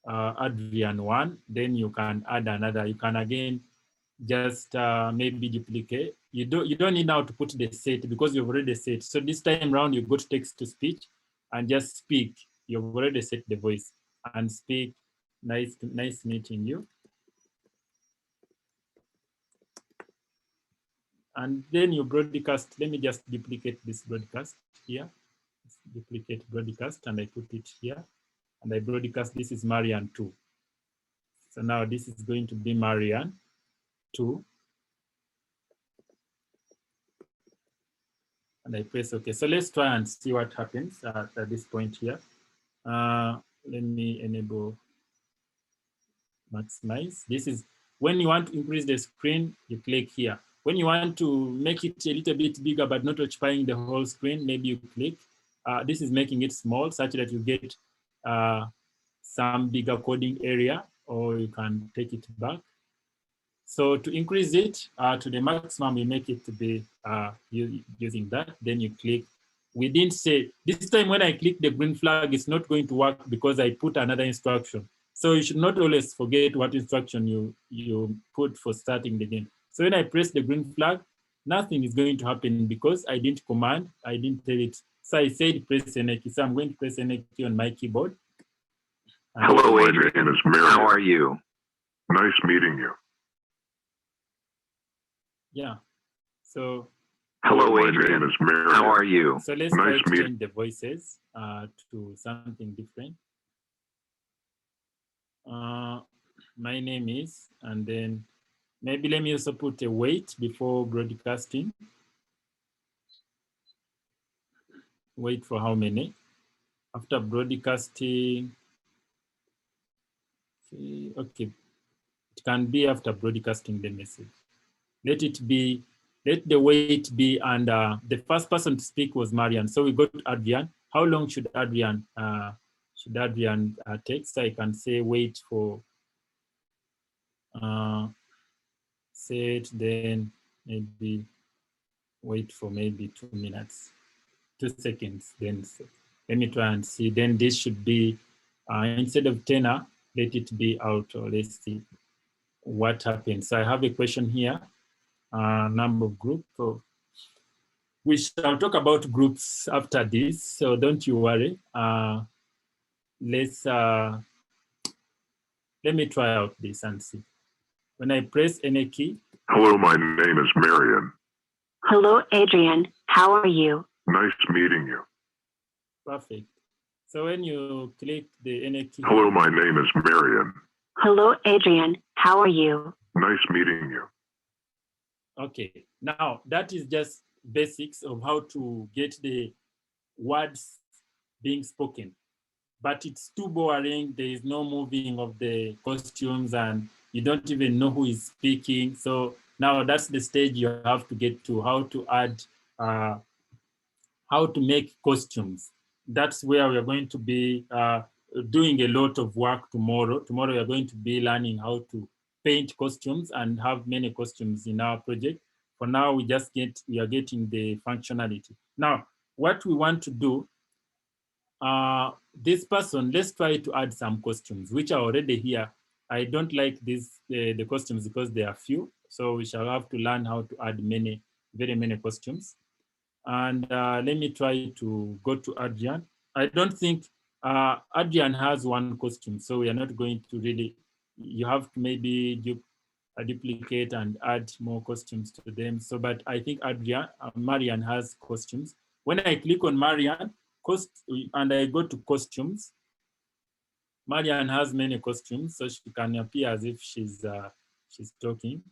Adrian 1, then you can add another. You can again just maybe duplicate. You don't need now to put the set because you've already set. So this time around, you go to text to speech and just speak. You've already set the voice and speak. Nice meeting you. And then you broadcast. Let me just duplicate this broadcast here. Duplicate broadcast and I put it here. And I broadcast, this is Marian 2. So now this is going to be Marian 2. and I press OK. So let's try and see what happens at this point here. Let me enable maximize. This is when you want to increase the screen, you click here. When you want to make it a little bit bigger but not occupying the whole screen, maybe you click. This is making it small such that you get some bigger coding area, or you can take it back. So to increase it to the maximum, we make it to be using that. Then you click. We didn't say, this time when I click the green flag, it's not going to work because I put another instruction. So you should not always forget what instruction you put for starting the game. So when I press the green flag, nothing is going to happen because I didn't command, I didn't tell it. So I said press N key. So I'm going to press N key on my keyboard.
Hello, Adrian. It's Mary. How are you? Nice meeting you.
Yeah. So.
Hello, Adrian. It's Mary. How are you?
So let's try to change the voices to something different. My name is, and then maybe let me also put a wait before broadcasting. Wait for how many? After broadcasting, okay. It can be after broadcasting the message. Let the wait be, and the first person to speak was Marian. So we got Adrian. How long should Adrian take? So I can say wait for set, then maybe wait for maybe 2 minutes, 2 seconds. Then let me try and see. Then this should be instead of tenor, let it be auto. Let's see what happens. So I have a question here. Number of groups. So we shall talk about groups after this, so don't you worry. Let me try out this and see. When I press any key.
Hello, my name is Marian.
Hello, Adrian. How are you?
Nice meeting you.
Perfect. So when you click the any key.
Hello, my name is Marian.
Hello, Adrian. How are you?
Nice meeting you.
Okay, now that is just basics of how to get the words being spoken, but it's too boring. There is no moving of the costumes and you don't even know who is speaking. So now that's the stage you have to get to, how to add, how to make costumes. That's where we're going to be doing a lot of work tomorrow. Tomorrow we're going to be learning how to paint costumes and have many costumes in our project. For now, we are getting the functionality. Now, what we want to do, this person, let's try to add some costumes, which are already here. I don't like the costumes because they are few. So we shall have to learn how to add very many costumes. And let me try to go to Adrian. I don't think Adrian has one costume, so we are not going to really, you have to maybe duplicate and add more costumes to them. So, but I think Marian has costumes. When I click on Marian, and I go to costumes, Marian has many costumes, so she can appear as if she's talking.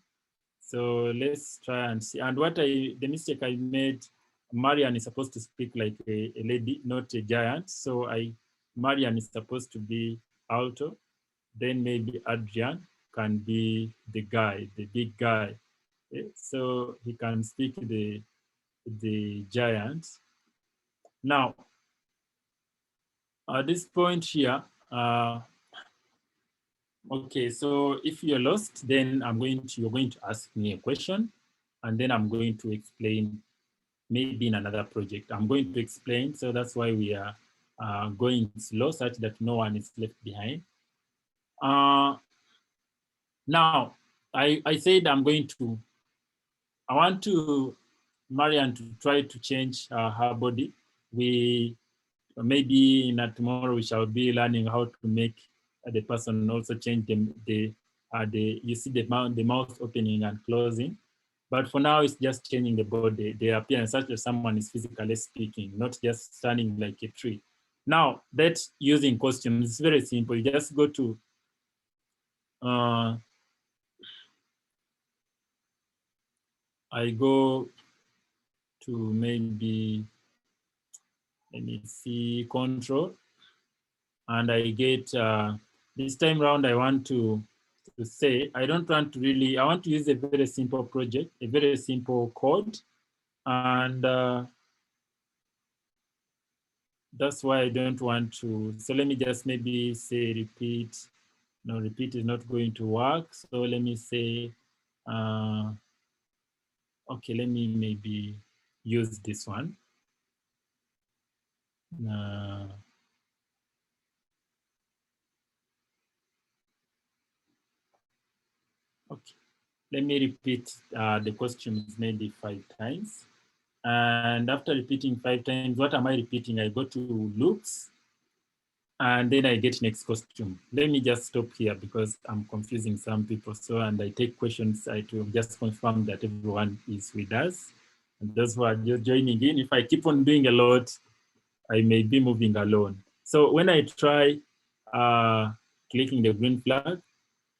So let's try and see. And the mistake I made, Marian is supposed to speak like a lady, not a giant. So Marian is supposed to be alto. Then maybe Adrian can be the guy, the big guy. So he can speak the giant. Now, at this point here, okay, so if you're lost, then you're going to ask me a question, and then I'm going to explain maybe in another project. I'm going to explain, so that's why we are going slow such that no one is left behind. Now, I said I want Marian to try to change her body. Maybe tomorrow we shall be learning how to make the person also change you see the mouth opening and closing. But for now, it's just changing the body, the appearance, such that someone is physically speaking, not just standing like a tree. Now, that's using costumes. It's very simple. You just go to I go to maybe, let me see, control. And I get, this time around, I want to say, I don't want to really, I want to use a very simple project, a very simple code. And that's why I don't want to. So let me just maybe say repeat. No, repeat is not going to work. So let me say, okay, let me maybe use this one. Okay, let me repeat the questions maybe 5 times. And after repeating 5 times, what am I repeating? I go to loops, and then I get next costume. Let me just stop here because I'm confusing some people. So, and I take questions to just confirm that everyone is with us. And those who are just joining in, if I keep on doing a lot, I may be moving alone. So when I try clicking the green flag,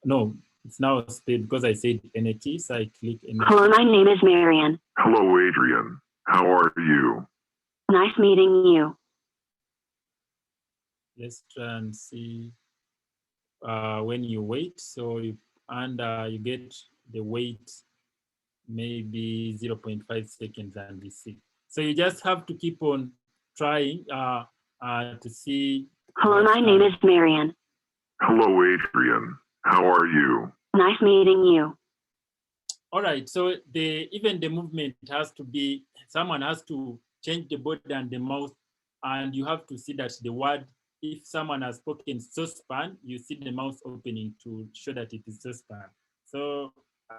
no, it's now stayed because I said NAT, so I click NAT.
Hello, my name is Marian.
Hello, Adrian. How are you?
Nice meeting you.
Let's try and see when you wait. So you get the wait maybe 0.5 seconds and we see. So you just have to keep on trying to see.
Hello, my name is Marian.
Hello, Adrian. How are you?
Nice meeting you.
All right, so even the movement has to be, someone has to change the body and the mouse, and you have to see that the word, if someone has spoken saucepan, you see the mouse opening to show that it is saucepan. So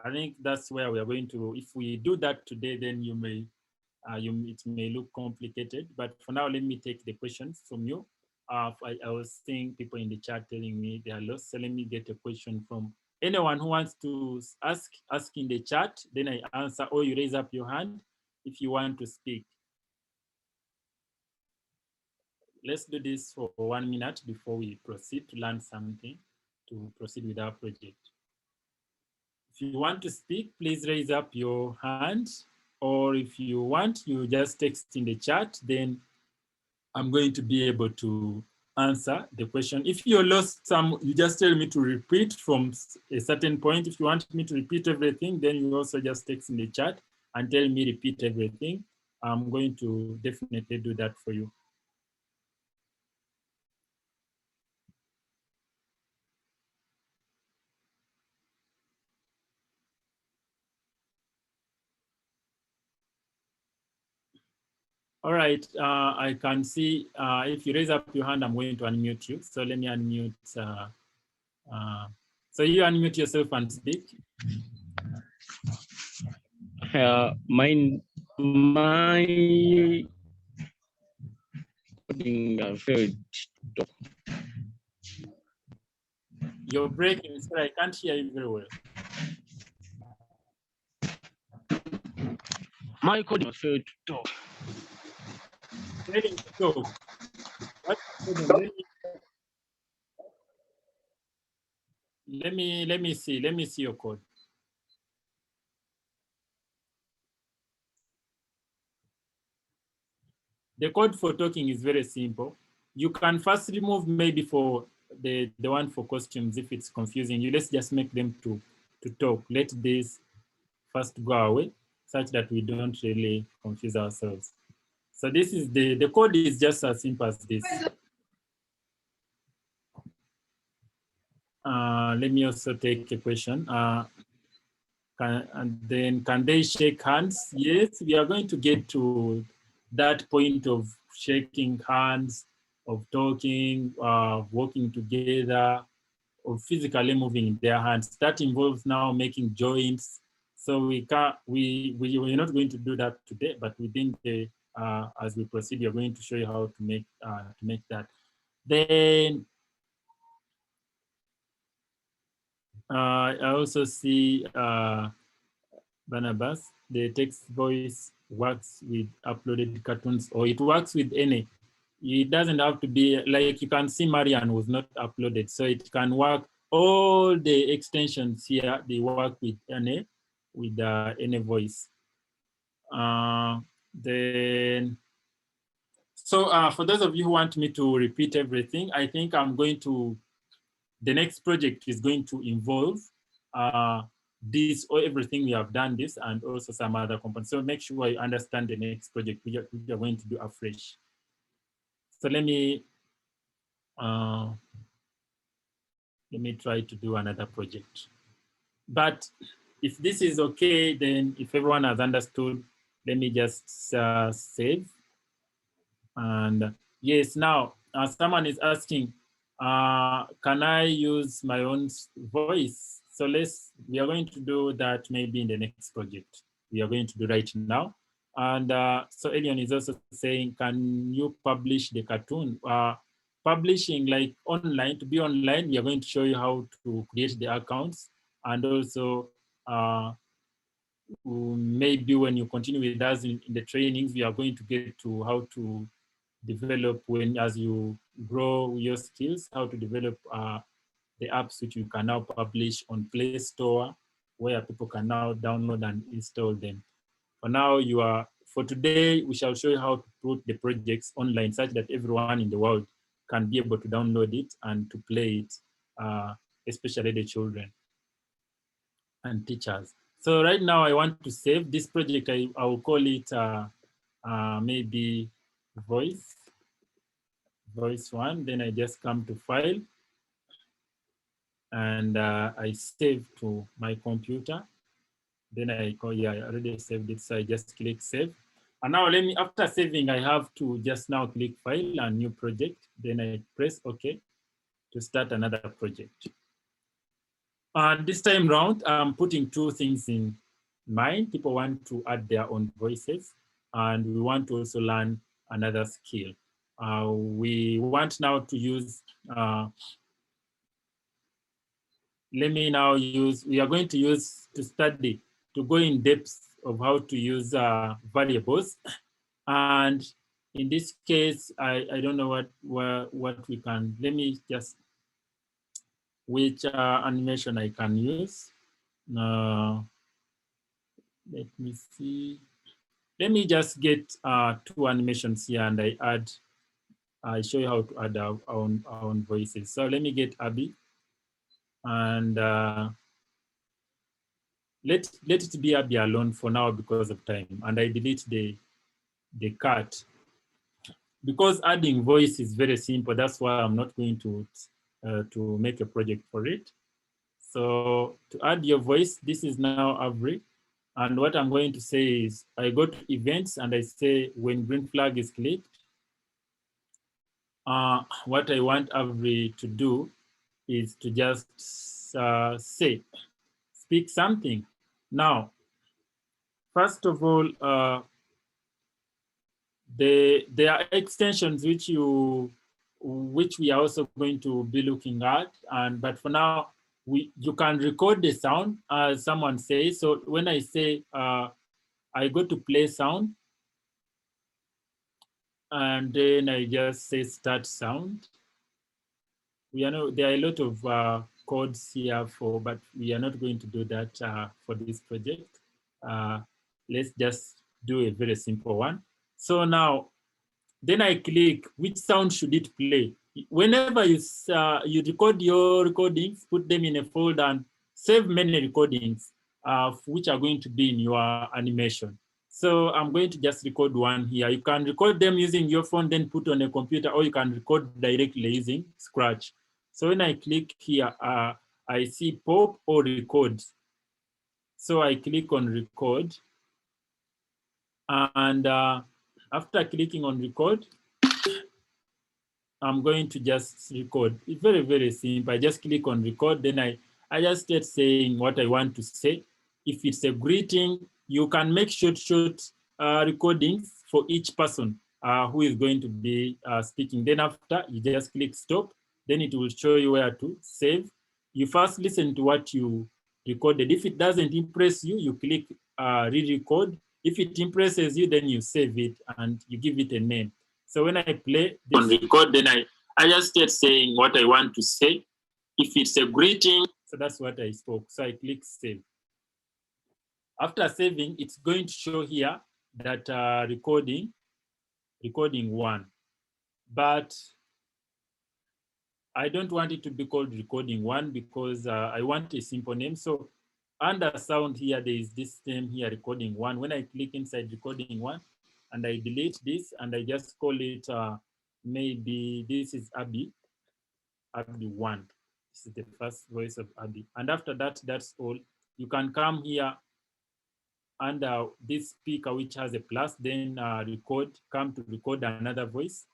I think that's where we are going to, if we do that today, then you may, it may look complicated, but for now, let me take the questions from you. I was seeing people in the chat telling me they are lost, so let me get a question from anyone who wants to ask in the chat, then I answer, or you raise up your hand if you want to speak. Let's do this for 1 minute before we proceed to learn something, to proceed with our project. If you want to speak, please raise up your hand, or if you want, you just text in the chat, then I'm going to be able to answer the question. If you lost some, you just tell me to repeat from a certain point. If you want me to repeat everything, then you also just text in the chat and tell me repeat everything. I'm going to definitely do that for you. All right, I can see if you raise up your hand, I'm going to unmute you. So let me unmute. So you unmute yourself and speak.
My coding failed.
You're breaking, so I can't hear you very well.
My coding failed to talk.
Failing to talk. What's the problem? Let me see your code. The code for talking is very simple. You can first remove maybe for the one for costumes if it's confusing you. Let's just make them to talk. Let this first go away such that we don't really confuse ourselves. So this is the code is just as simple as this. Let me also take a question. Can they shake hands? Yes, we are going to get to that point of shaking hands, of talking, working together, of physically moving their hands. That involves now making joints. So we're not going to do that today, but within the as we proceed, we are going to show you how to make that. Then I also see Barnabas, the text voice works with uploaded cartoons, or it works with any. It doesn't have to be, like you can see Marian was not uploaded, so it can work. All the extensions here, they work with any voice. Then, so for those of you who want me to repeat everything, I think I'm going to, the next project is going to involve this or everything we have done this and also some other components. So make sure you understand the next project we are going to do afresh. So let me try to do another project. But if this is okay, then if everyone has understood, let me just save. And yes, now someone is asking, can I use my own voice? So we are going to do that maybe in the next project we are going to do right now. And so Elion is also saying, can you publish the cartoon? Publishing like online, to be online, we are going to show you how to create the accounts. And also maybe when you continue with us in the trainings, we are going to get to how to develop as you grow your skills, how to develop the apps which you can now publish on Play Store, where people can now download and install them. For now, for today, we shall show you how to put the projects online such that everyone in the world can be able to download it and to play it, especially the children and teachers. So right now I want to save this project. I will call it maybe voice 1. Then I just come to file and I save to my computer. Then I already saved it. So I just click save. And now after saving, I have to just now click file and new project. Then I press OK to start another project. And this time round, I'm putting 2 things in mind. People want to add their own voices, and we want to also learn another skill. We want now to use, we are going to use to study, to go in depth of how to use variables. And in this case, I don't know what we can, let me just, which animation I can use. Let me see. Let me just get 2 animations here and I show you how to add our own voices. So let me get Abby and let it be Abby alone for now because of time. And I delete the cat. Because adding voice is very simple, that's why I'm not going to make a project for it. So to add your voice, this is now Avery. And what I'm going to say is I go to events and I say when green flag is clicked, what I want Avery to do is to just speak something. Now, first of all, there are extensions which we are also going to be looking at, but for now, you can record the sound as someone says. So when I say I go to play sound, and then I just say start sound. There are a lot of codes here but we are not going to do that for this project. Let's just do a very simple one. So now, then I click which sound should it play. Whenever you record your recordings, put them in a folder and save many recordings which are going to be in your animation. So I'm going to just record one here. You can record them using your phone, then put on a computer, or you can record directly using Scratch. So when I click here, I see pop or record. So I click on record. And after clicking on record, I'm going to just record. It's very, very simple. I just click on record, then I just start saying what I want to say. If it's a greeting, you can make short recordings for each person who is going to be speaking. Then after, you just click stop. Then it will show you where to save. You first listen to what you recorded. If it doesn't impress you, you click re-record. If it impresses you, then you save it and you give it a name. So when I play this on record, then I just start saying what I want to say. If it's a greeting, so that's what I spoke. So I click save. After saving, it's going to show here that recording 1, but I don't want it to be called recording 1 because I want a simple name. So under sound here, there is this name here, recording 1. When I click inside recording 1 and I delete this and I just call it, maybe this is Abby 1. This is the first voice of Abby. And after that, that's all. You can come here under this speaker, which has a plus, then come to record another voice.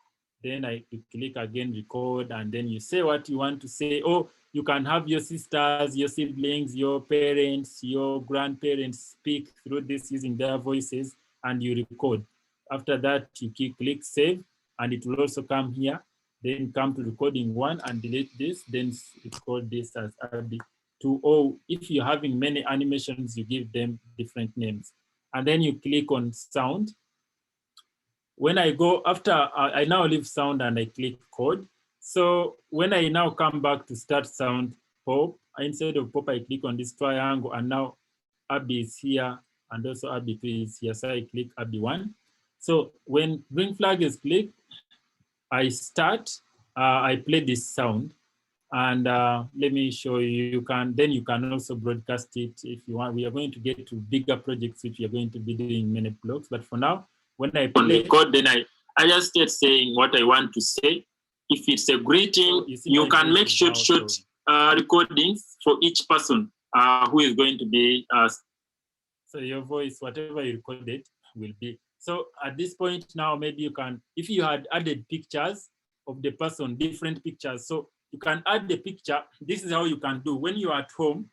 Then you click again, record, and then you say what you want to say. Oh, you can have your sisters, your siblings, your parents, your grandparents speak through this using their voices, and you record. After that, you click save, and it will also come here. Then come to recording 1 and delete this, then record this as Abby 2. Or if you're having many animations, you give them different names. And then you click on sound. When I go after, I now leave sound and I click code. So when I now come back to start sound pop, instead of pop, I click on this triangle, and now Abby is here and also Abby 2 is here. So I click Abby 1. So when green flag is clicked, I start, I play this sound, and let me show you. Then you can also broadcast it if you want. We are going to get to bigger projects which we are going to be doing many blocks. But for now, when I play record, then I just start saying what I want to say. If it's a greeting, so you can make short recordings for each person who is going to be. So your voice, whatever you recorded, will be. So at this point now, maybe you can, if you had added pictures of the person, different pictures. So you can add the picture. This is how you can do when you're at home.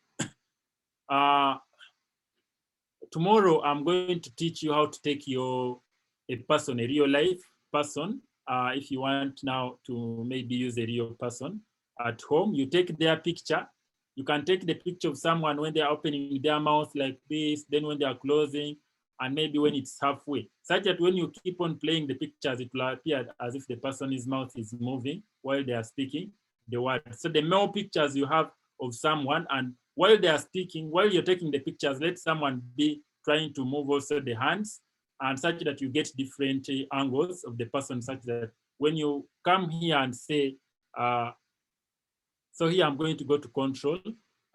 Tomorrow, I'm going to teach you how to take a person, a real life person. If you want now to maybe use a real person at home, you take their picture. You can take the picture of someone when they're opening their mouth like this, then when they are closing, and maybe when it's halfway. Such that when you keep on playing the pictures, it will appear as if the person's mouth is moving while they are speaking the word. So the more pictures you have of someone, and while they are speaking, while you're taking the pictures, let someone be trying to move also the hands, and such that you get different angles of the person, such that when you come here and say, so here I'm going to go to control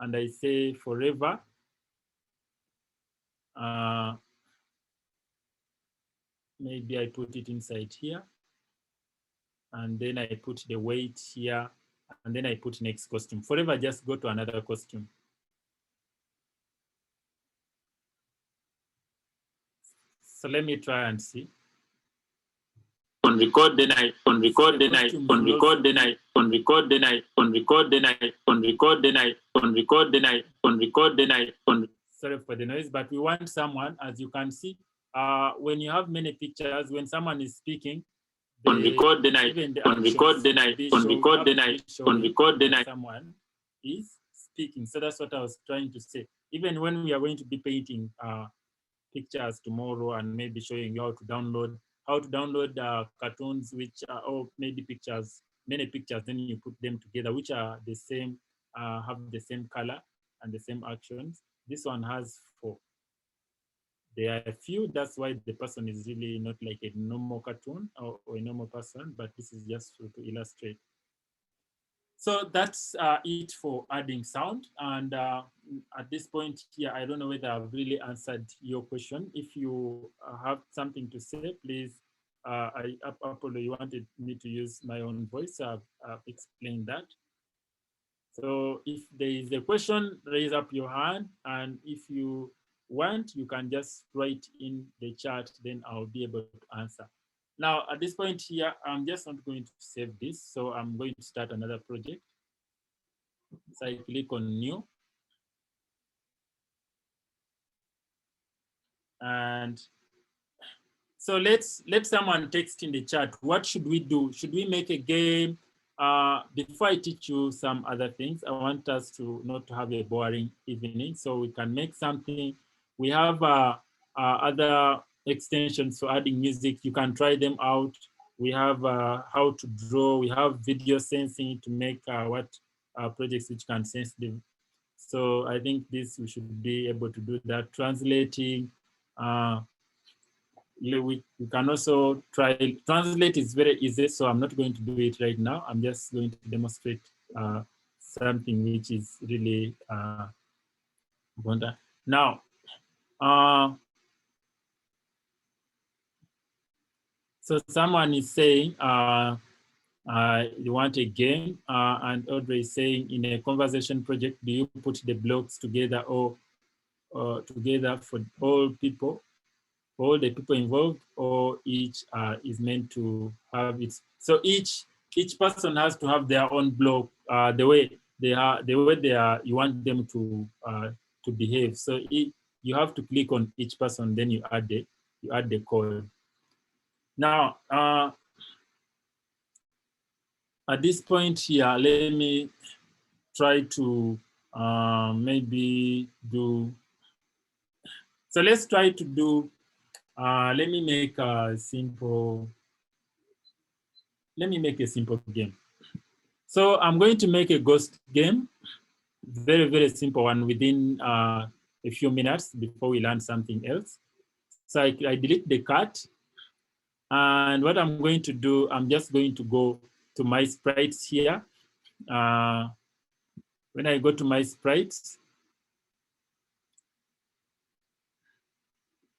and I say forever. Maybe I put it inside here, and then I put the weight here, and then I put next costume. Forever, just go to another costume. So let me try and see. On record, then I, on record, then I, on record, then I, on record, then I, on record, then I, on record, then I, on record, then I, on record, then I, on. Sorry for the noise, but we want someone, as you can see, when you have many pictures, when someone is speaking, on record, then I, on record, then I, on record, then I, on record, then I, someone is speaking. So that's what I was trying to say. Even when we are going to be painting pictures tomorrow and maybe showing you how to download cartoons, which are, or maybe pictures, many pictures, then you put them together, which are the same, have the same color and the same actions. This one has 4. There are a few, that's why the person is really not like a normal cartoon or a normal person, but this is just to illustrate. So that's it for adding sound. And at this point here, I don't know whether I've really answered your question. If you have something to say, please, Apollo, you wanted me to use my own voice. I've explained that. So if there is a question, raise up your hand. And if you want, you can just write in the chat, then I'll be able to answer. Now, at this point here, I'm just not going to save this. So I'm going to start another project. So I click on new. And so let someone text in the chat. What should we do? Should we make a game? Before I teach you some other things, I want us to not to have a boring evening. So we can make something. We have other extensions for adding music. You can try them out. We have how to draw. We have video sensing to make projects which can sense them. So I think this we should be able to do that. Translating. we can also try, translate is very easy, so I'm not going to do it right now. I'm just going to demonstrate something which is really important. Now, so someone is saying, you want a game, and Audrey is saying, in a conversation project, do you put the blocks together or together for all the people involved, or each is meant to have its? So each person has to have their own block, the way they are, you want them to behave. So you have to click on each person, then you add the code. Now, at this point here, let me try to maybe do. So let's try to do. Let me make a simple. Let me make a simple game. So I'm going to make a ghost game, very, very simple one within a few minutes before we learn something else. So I delete the cat. And what I'm going to do, I'm just going to go to my sprites here. When I go to my sprites,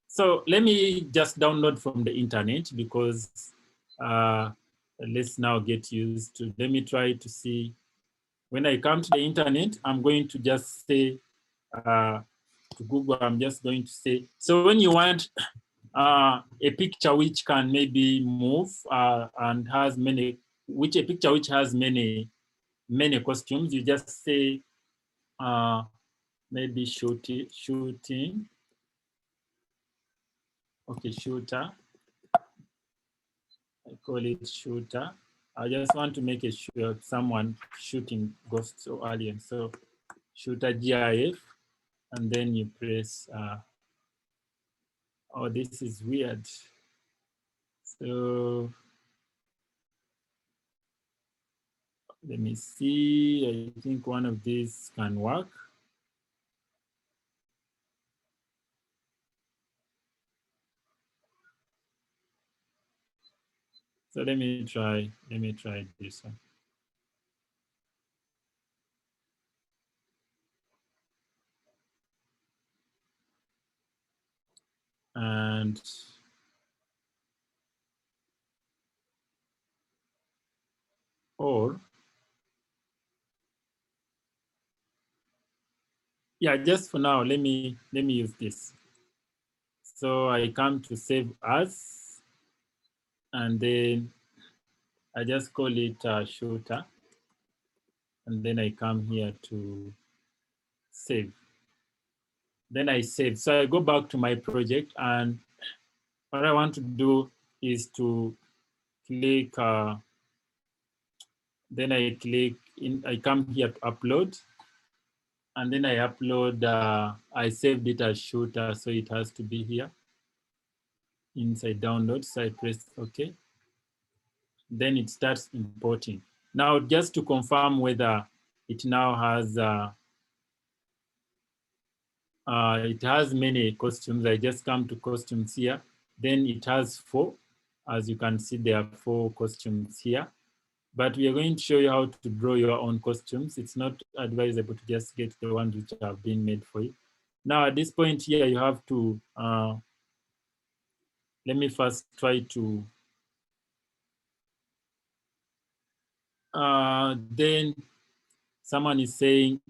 so let me just download from the internet, because let's now get used to, let me try to see. When I come to the internet, I'm going to just say to Google, I'm just going to say, so when you want a picture which can maybe move and has many, a picture which has many costumes, you just say maybe shooting. Okay, shooter. I call it shooter. I just want to make someone shooting ghosts or aliens. So shooter GIF, and then you press, oh, this is weird. So let me see, I think one of these can work. So let me try this one. And or yeah, just for now, let me use this. So I come to save as, and then I just call it shooter, and then I come here to save. Then I save. So I go back to my project, and what I want to do is to click, then I click in, I come here to upload, and then I upload, I saved it as shooter, so it has to be here inside download. So I press OK. Then it starts importing. Now, just to confirm whether it now has, it has many costumes, I just come to costumes here. Then it has 4. As you can see, there are 4 costumes here. But we are going to show you how to draw your own costumes. It's not advisable to just get the ones which have been made for you. Now, at this point here, you have to, let me first try to, then someone is saying,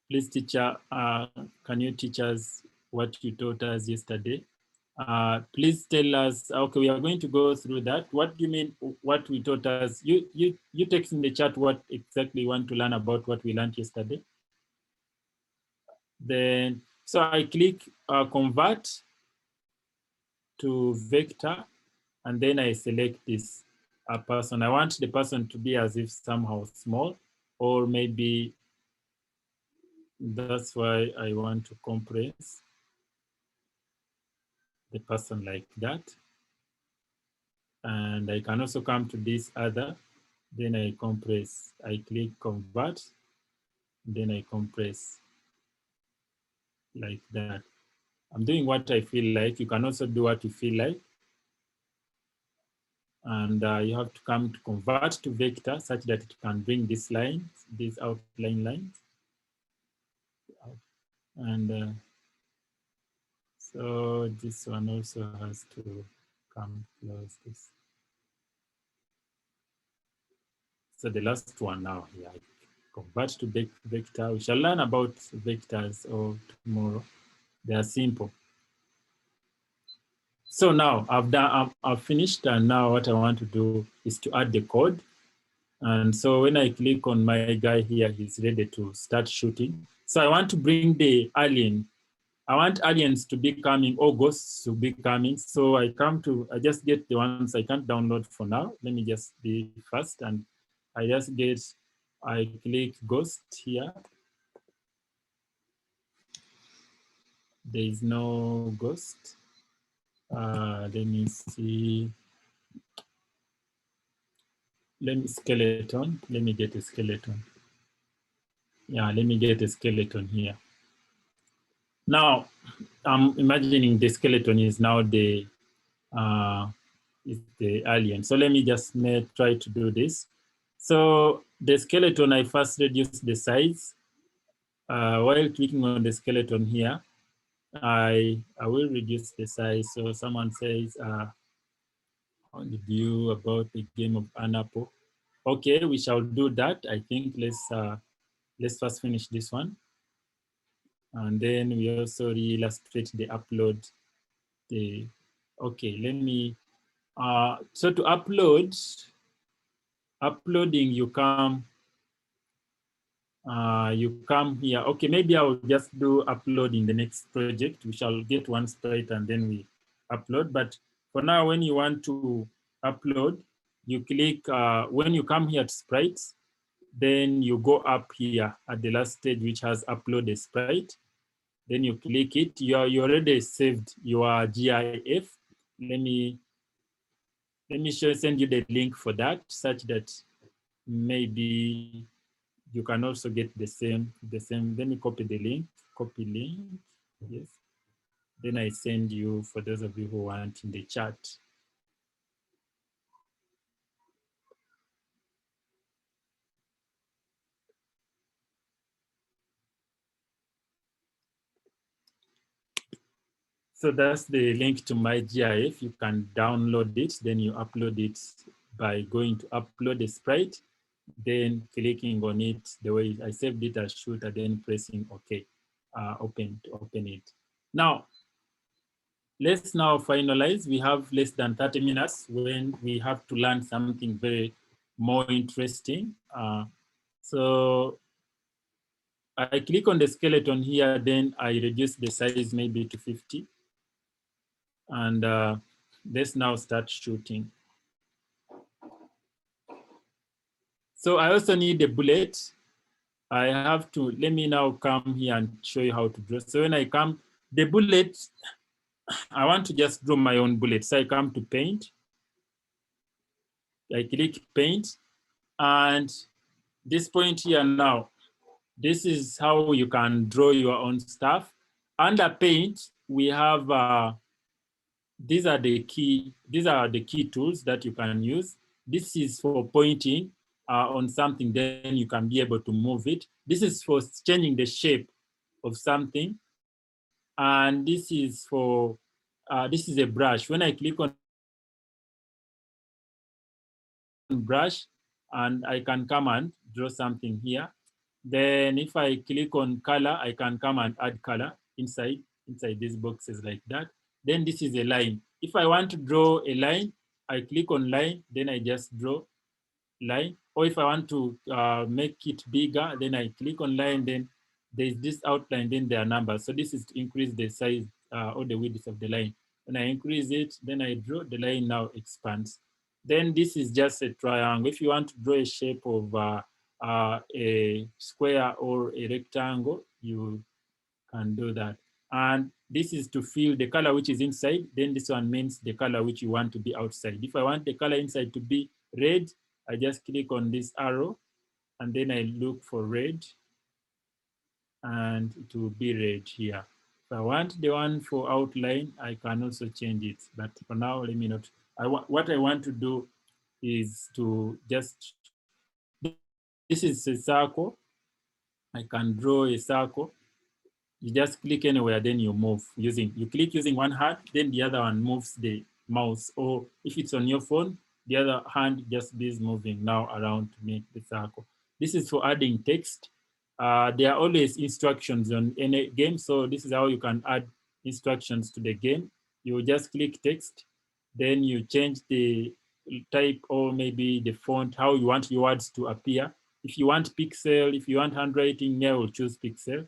please teacher, can you teach us what you taught us yesterday? Please tell us, okay, we are going to go through that. What do you mean, what we taught us? You text in the chat what exactly you want to learn about what we learned yesterday. Then, so I click convert to vector, and then I select this person. I want the person to be as if somehow small, or maybe that's why I want to compress the person like that. And I can also come to this other, then I compress, I click convert, then I compress like that. I'm doing what I feel like. You can also do what you feel like. And you have to come to convert to vector such that it can bring these lines, these outline lines. And so this one also has to come close this. So the last one now here, convert to vector. We shall learn about vectors all tomorrow. They are simple. So now I've finished, and now what I want to do is to add the code. And so when I click on my guy here, he's ready to start shooting. So I want to bring the alien. I want aliens to be coming, or ghosts to be coming. So I just get the ones I can't download for now. Let me just be fast, and I click ghost here. There is no ghost. Let me see. Skeleton. Let me get a skeleton. Yeah, let me get a skeleton here. Now, I'm imagining the skeleton is now the alien. So let me just try to do this. So the skeleton, I first reduce the size. While clicking on the skeleton here, I will reduce the size. So someone says, how did you about the game of an apple? Okay, we shall do that. I think let's first finish this one. And then we also illustrate the upload. Okay, let me, so to uploading, you come here. Okay, maybe I'll just do upload in the next project. We shall get one sprite and then we upload. But for now, when you want to upload, you click, when you come here to sprites, then you go up here at the last stage, which has upload a sprite. Then you click it. You already saved your GIF. Let me send you the link for that, such that maybe you can also get the same. Let me copy the link. Copy link. Yes. Then I send you for those of you who want in the chat. So that's the link to my GIF. You can download it, then you upload it by going to upload a sprite, then clicking on it the way I saved it as shooter, then pressing OK, open it. Now, let's now finalize. We have less than 30 minutes when we have to learn something very more interesting. So I click on the skeleton here, then I reduce the size maybe to 50. And let's now start shooting. So I also need a bullet. I have to, let me now come here and show you how to draw. So when I come, the bullet, I want to just draw my own bullet. So I come to paint. I click paint. And this point here now, this is how you can draw your own stuff. Under paint, we have, these are the key tools that you can use. This is for pointing on something, then you can be able to move it. This is for changing the shape of something. And this is for, this is a brush. When I click on brush, and I can come and draw something here. Then if I click on color, I can come and add color inside these boxes like that. Then this is a line. If I want to draw a line, I click on line, then I just draw line. Or if I want to make it bigger, then I click on line, then there's this outline, then there are numbers. So this is to increase the size or the width of the line. When I increase it, then I draw, the line now expands. Then this is just a triangle. If you want to draw a shape of a square or a rectangle, you can do that. And this is to fill the color which is inside. Then this one means the color which you want to be outside. If I want the color inside to be red, I just click on this arrow and then I look for red and it will be red here. If I want the one for outline, I can also change it. But for now, let me not. What I want to do is to just, this is a circle. I can draw a circle. You just click anywhere, then you move you click using one hand, then the other one moves the mouse. Or if it's on your phone, the other hand just is moving now around to make the circle. This is for adding text. There are always instructions on any game. So this is how you can add instructions to the game. You just click text, then you change the type or maybe the font, how you want your words to appear. If you want pixel, if you want handwriting, I will choose pixel.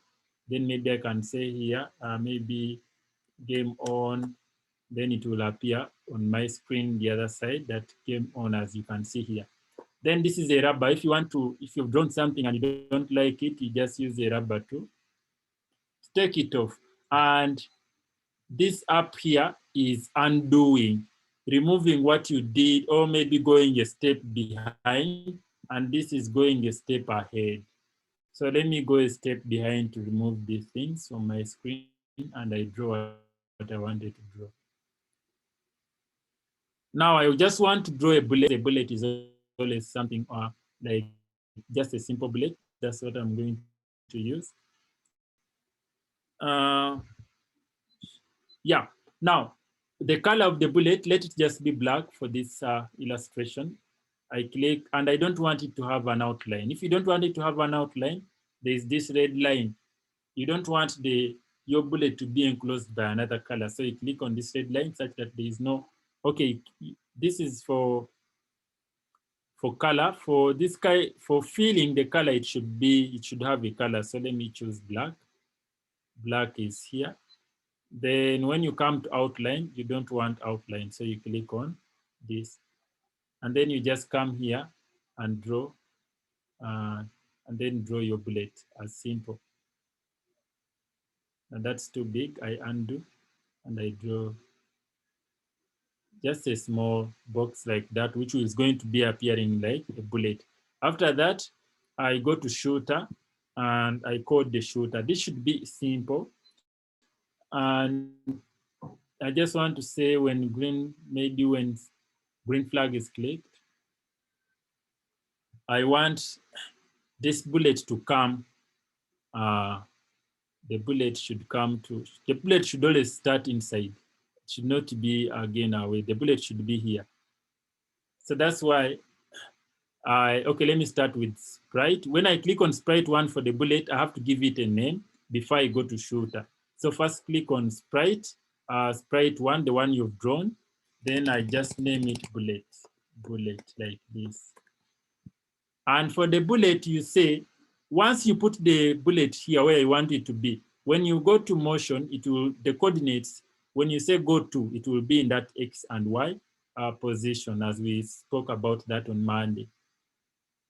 Then maybe I can say here, maybe game on, then it will appear on my screen, the other side, that game on, as you can see here. Then this is a rubber. If you've drawn something and you don't like it, you just use a rubber to take it off. And this up here is undoing, removing what you did, or maybe going a step behind, and this is going a step ahead. So let me go a step behind to remove these things on my screen, and I draw what I wanted to draw. Now I just want to draw a bullet. A bullet is always something like just a simple bullet. That's what I'm going to use. Yeah, now the color of the bullet, let it just be black for this illustration. I click, and I don't want it to have an outline. If you don't want it to have an outline, there's this red line. You don't want your bullet to be enclosed by another color. So you click on this red line such that there is no, okay, this is for color. For this guy, for filling the color, it should have a color. So let me choose black. Black is here. Then when you come to outline, you don't want outline. So you click on this. And then you just come here and draw, and then draw your bullet as simple. And that's too big, I undo, and I draw just a small box like that, which is going to be appearing like a bullet. After that, I go to shooter, and I code the shooter. This should be simple. And I just want to say when green flag is clicked, I want this bullet to come, the bullet should always start inside. It should not be again away. The bullet should be here. So that's why okay, let me start with Sprite. When I click on Sprite 1 for the bullet, I have to give it a name before I go to shooter. So first click on Sprite, Sprite 1, the one you've drawn. Then I just name it bullet like this. And for the bullet, you say, once you put the bullet here where you want it to be, when you go to motion, the coordinates, when you say go to, it will be in that X and Y position, as we spoke about that on Monday.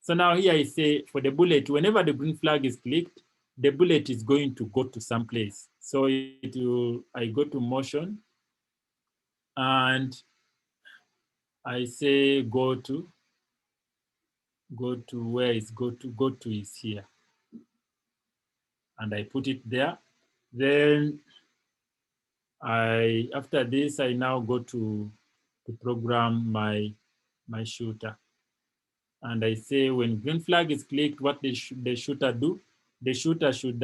So now here I say for the bullet, whenever the green flag is clicked, the bullet is going to go to some place. So I go to motion, and I say go to where is go to is here. And I put it there. Then after this, I now go to program my shooter. And I say when green flag is clicked, what the shooter do? The shooter should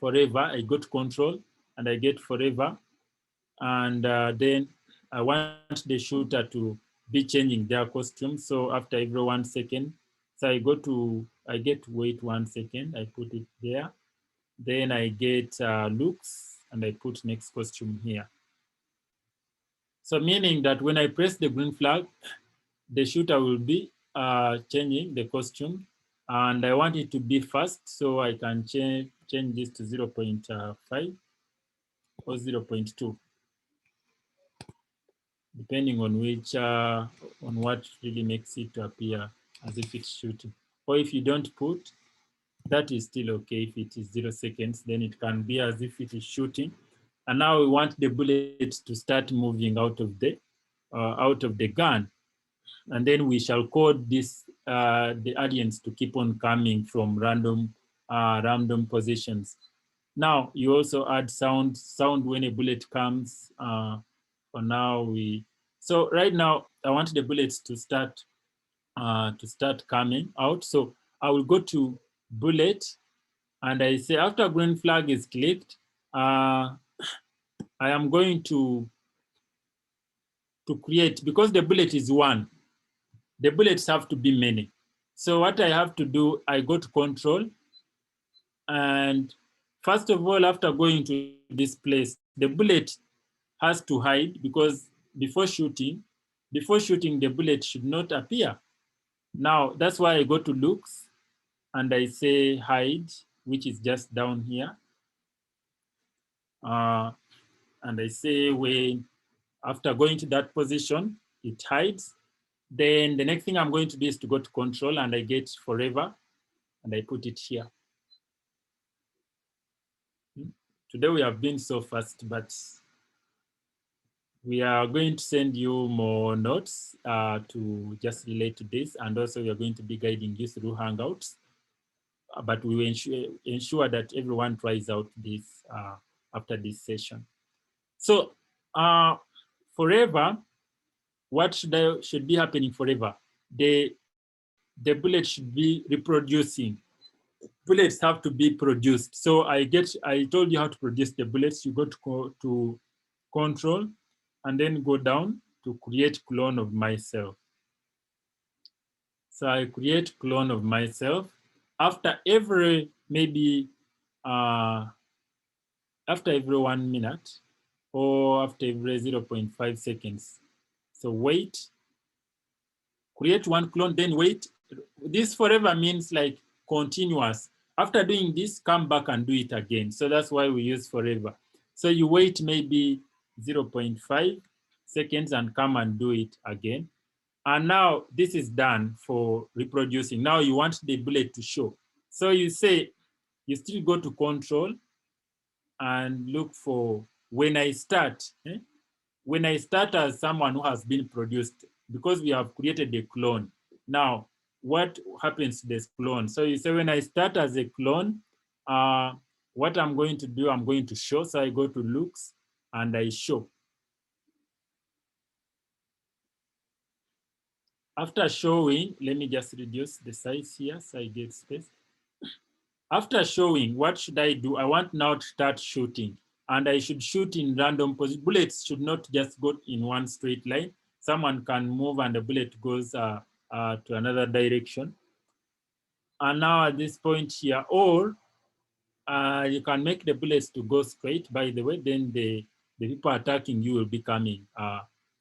forever. I go to control and I get forever. And then I want the shooter to be changing their costume. So after every 1 second, so I get wait 1 second, I put it there. Then I get looks and I put next costume here. So meaning that when I press the green flag, the shooter will be changing the costume, and I want it to be fast, so I can change this to 0.5 or 0.2, depending on which on what really makes it to appear as if it's shooting. Or if you don't put, that is still okay. If it is 0 seconds, then it can be as if it is shooting. And now we want the bullet to start moving out of the gun. And then we shall code this, the audience to keep on coming from random positions. Now you also add sound when a bullet comes. For now so right now I want the bullets to start coming out. So I will go to bullet and I say after green flag is clicked, I am going to create, because the bullet is one, the bullets have to be many. So what I have to do, I go to control, and first of all, after going to this place, the bullet has to hide, because before shooting, the bullet should not appear. Now, that's why I go to looks and I say hide, which is just down here. And I say when, after going to that position, it hides. Then the next thing I'm going to do is to go to control and I get forever and I put it here. Today we have been so fast, but we are going to send you more notes to just relate to this. And also we are going to be guiding you through Hangouts. But we will ensure that everyone tries out this after this session. So forever, what should be happening forever? The bullet should be reproducing. Bullets have to be produced. So I told you how to produce the bullets. You go to control and then go down to create clone of myself. So I create clone of myself. After every, maybe after every 1 minute or after every 0.5 seconds. So wait, create one clone, then wait. This forever means like continuous. After doing this, come back and do it again. So that's why we use forever. So you wait maybe 0.5 seconds and come and do it again. And now this is done for reproducing. Now you want the bullet to show. So you say, you still go to control and look for when I start. When I start as someone who has been produced, because we have created a clone. Now, what happens to this clone? So you say when I start as a clone, what I'm going to do, I'm going to show. So I go to looks and I show. After showing, let me just reduce the size here so I get space. After showing, what should I do? I want now to start shooting, and I should shoot in random positions. Bullets should not just go in one straight line. Someone can move and the bullet goes to another direction. And now at this point here, or you can make the bullets to go straight, by the way, then the people attacking you will be coming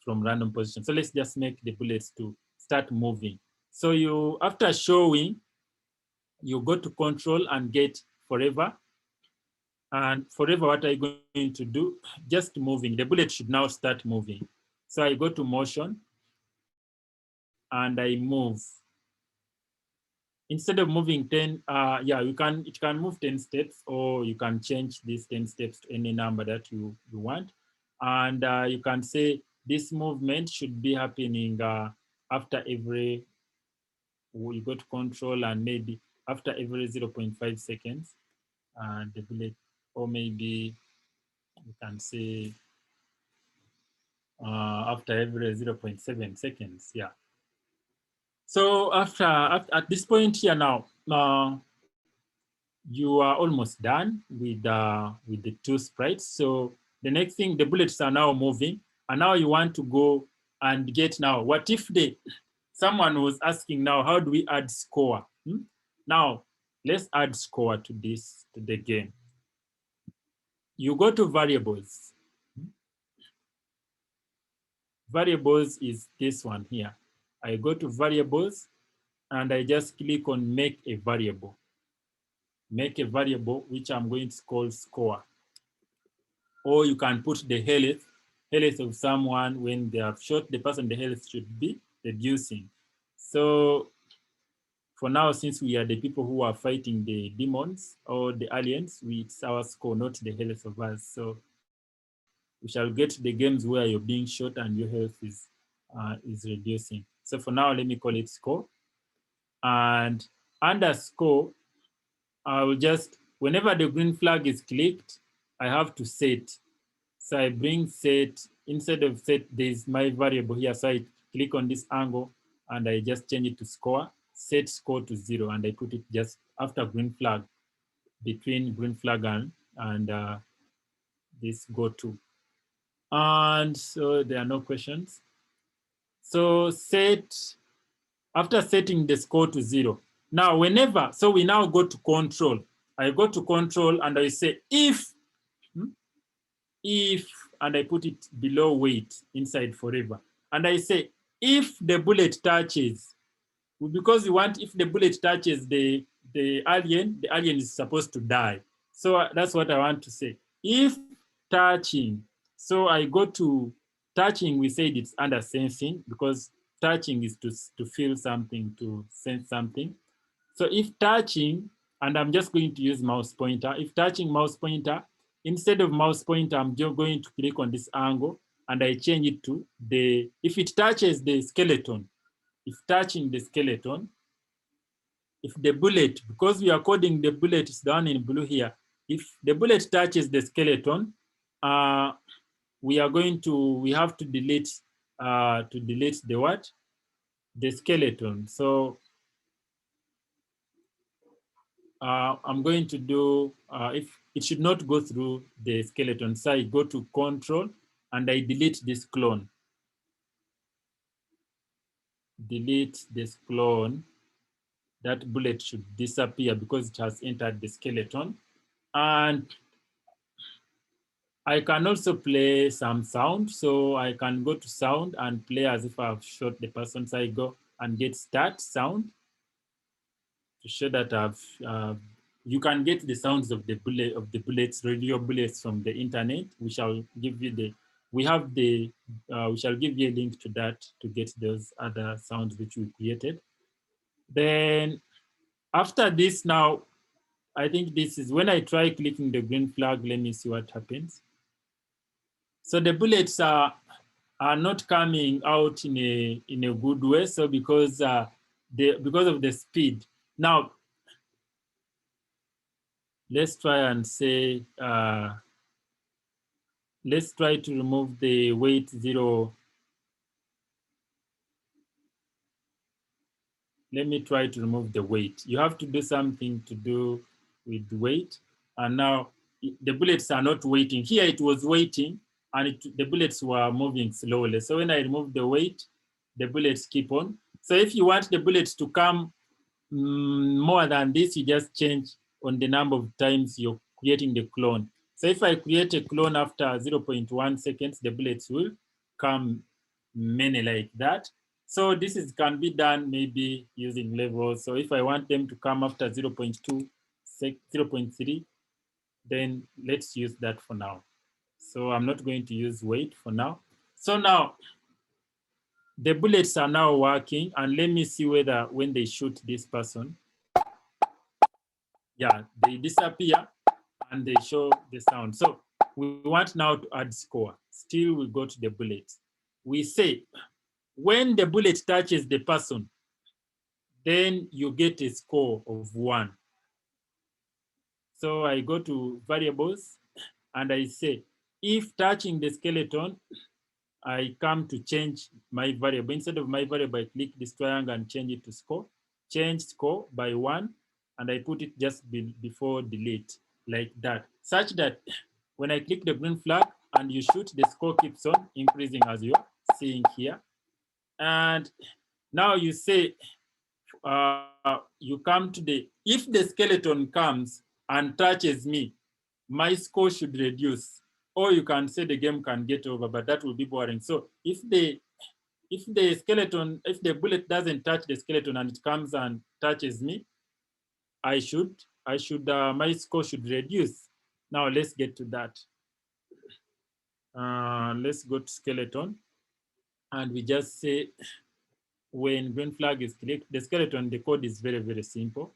from random positions. So let's just make the bullets to start moving. So you, after showing, you go to control and get forever. And forever, what are you going to do? Just moving. The bullet should now start moving. So I go to motion and I move. Instead of moving 10, it can move 10 steps, or you can change these 10 steps to any number that you want. And you can say this movement should be happening after every, you go to control and maybe after every 0.5 seconds, the bullet, or maybe you can say after every 0.7 seconds, yeah. So after at this point here now, you are almost done with the two sprites. So the next thing, the bullets are now moving, and now you want to go and get now. What if someone was asking now, how do we add score? Now let's add score to the game. You go to variables. Variables is this one here. I go to variables and I just click on make a variable. Make a variable, which I'm going to call score. Or you can put the health of someone. When they have shot the person, the health should be reducing. So for now, since we are the people who are fighting the demons or the aliens, it's our score, not the health of us. So we shall get to the games where you're being shot and your health is reducing. So for now, let me call it score. And under score, I will just, whenever the green flag is clicked, I have to set. So I bring set, instead of set, there's my variable here. So I click on this angle and I just change it to score, set score to 0, and I put it just after green flag, between green flag and this go to. And so there are no questions. So set, after setting the score to 0. Now, whenever, so we now go to control. I go to control and I say if, and I put it below wait inside forever. And I say, if the bullet touches, because we want, if the bullet touches the alien is supposed to die. So that's what I want to say. If touching, so I go to touching, we said it's under sensing, because touching is to feel something, to sense something. So if touching, and I'm just going to use mouse pointer, if touching mouse pointer, instead of mouse pointer, I'm just going to click on this angle and I change it to the, if it touches the skeleton, if touching the skeleton, if the bullet, because we are coding the bullet is down in blue here, if the bullet touches the skeleton, we are going to, we have to delete the what? The skeleton. So I'm going to do, if it should not go through the skeleton, so I go to control and I delete this clone. Delete this clone. That bullet should disappear because it has entered the skeleton. And I can also play some sound. So I can go to sound and play as if I've shot the person. So I go and get start sound to show that I've, you can get the sounds of the bullets, radio bullets from the internet. We shall give you the, we have the, we shall give you a link to that to get those other sounds which we created. Then after this now, I think this is when I try clicking the green flag, let me see what happens. So the bullets are not coming out in a good way. So because because of the speed. Now, let's try and say, let's try to remove the weight 0. Let me try to remove the weight. You have to do something to do with the weight. And now the bullets are not waiting. Here it was waiting and the bullets were moving slowly. So when I remove the weight, the bullets keep on. So if you want the bullets to come more than this, you just change on the number of times you're creating the clone. So if I create a clone after 0.1 seconds, the bullets will come many like that. So this can be done maybe using levels. So if I want them to come after 0.2, 0.3, then let's use that for now. So I'm not going to use weight for now. So now the bullets are now working, and let me see whether when they shoot this person, yeah, they disappear and they show the sound. So we want now to add score. Still we go to the bullets. We say, when the bullet touches the person, then you get a score of 1. So I go to variables and I say, if touching the skeleton, I come to change my variable. Instead of my variable, I click this triangle and change it to score. Change score by 1, and I put it just before delete, like that, such that when I click the green flag and you shoot, the score keeps on increasing as you're seeing here. And now you say, you come to the, if the skeleton comes and touches me, my score should reduce. Or you can say the game can get over, but that will be boring. So if the skeleton, if the bullet doesn't touch the skeleton and it comes and touches me, my score should reduce. Now let's get to that. Let's go to skeleton, and we just say, when green flag is clicked, the skeleton, the code is very, very simple.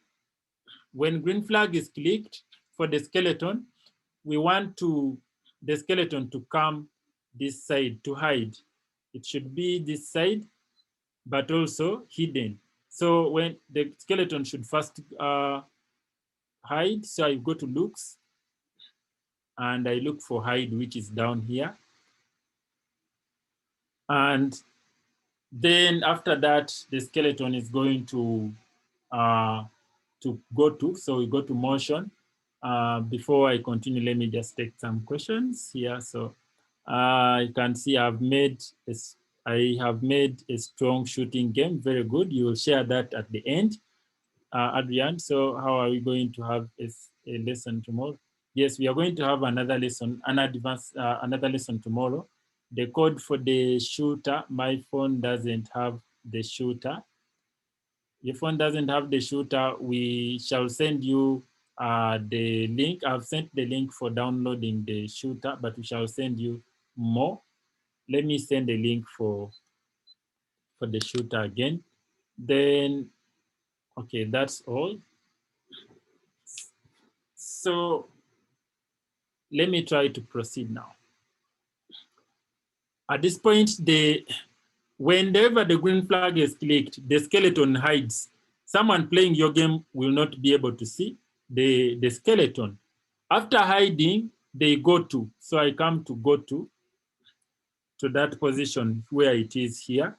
When green flag is clicked for the skeleton, we want the skeleton to come this side to hide. It should be this side, but also hidden. So when the skeleton should first hide. So I go to looks and I look for hide, which is down here. And then after that, the skeleton is going to go to. So we go to motion. Before I continue, let me just take some questions here. So you can see I have made a strong shooting game. Very good. You will share that at the end, Adrian. So how are we going to have a lesson tomorrow? Yes, we are going to have another lesson, another lesson tomorrow. The code for the shooter, my phone doesn't have the shooter. Your phone doesn't have the shooter, we shall send you the link. I've sent the link for downloading the shooter, but we shall send you more. Let me send the link for the shooter again. Then, okay, that's all. So let me try to proceed now. At this point, whenever the green flag is clicked, the skeleton hides. Someone playing your game will not be able to see the skeleton. After hiding, they go to. So I come to go to that position where it is here.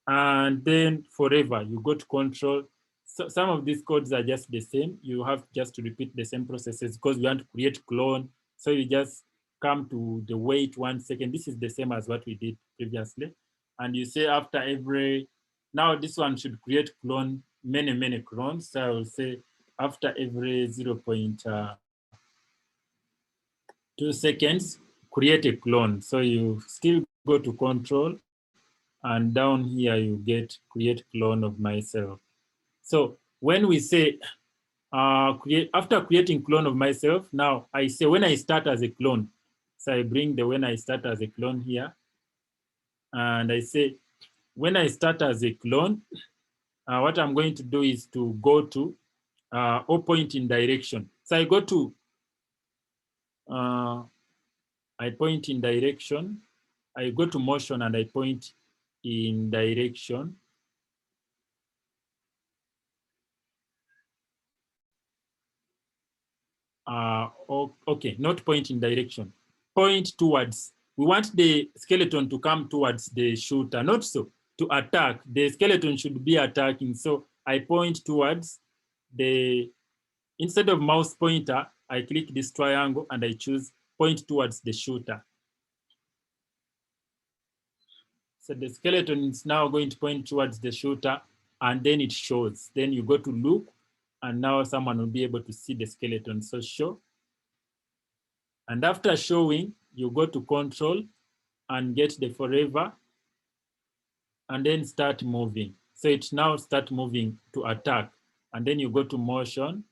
And then forever, you go to control. So some of these codes are just the same. You have just to repeat the same processes because we want to create clone. So you just come to the wait 1 second. This is the same as what we did previously. And you say after every, now this one should create clone, many clones. So I will say after every 0.2 seconds, create a clone. So you still go to control and down here you get create clone of myself. So when we say after creating clone of myself, now I say when I start as a clone. So I bring the when I start as a clone here. And I say, when I start as a clone, what I'm going to do is to go to or point in direction. So I go to, I point in direction. I go to motion and I point in direction. Okay, not point in direction. Point towards. We want the skeleton to come towards the shooter, not so, to attack. The skeleton should be attacking. So I point towards the, instead of mouse pointer, I click this triangle and I choose point towards the shooter. So the skeleton is now going to point towards the shooter and then it shows. Then you go to look and now someone will be able to see the skeleton. So show. And after showing, you go to control and get the forever and then start moving. So it now start moving to attack. And then you go to motion,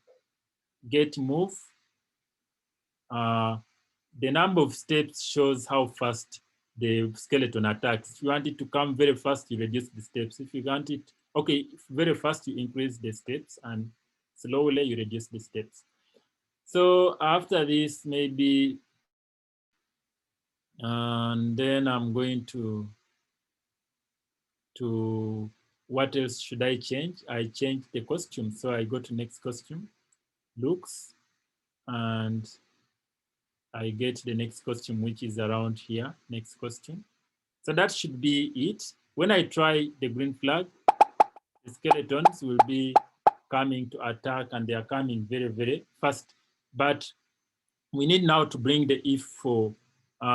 get move. The number of steps shows how fast the skeleton attacks. If you want it to come very fast, you reduce the steps. If you want it, okay, very fast, you increase the steps, and slowly you reduce the steps. So after this, maybe, and then I'm going to what else should I change? I change the costume. So I go to next costume, looks, and I get the next costume, which is around here, next costume. So that should be it. When I try the green flag, the skeletons will be coming to attack and they are coming very fast. But we need now to bring the if for,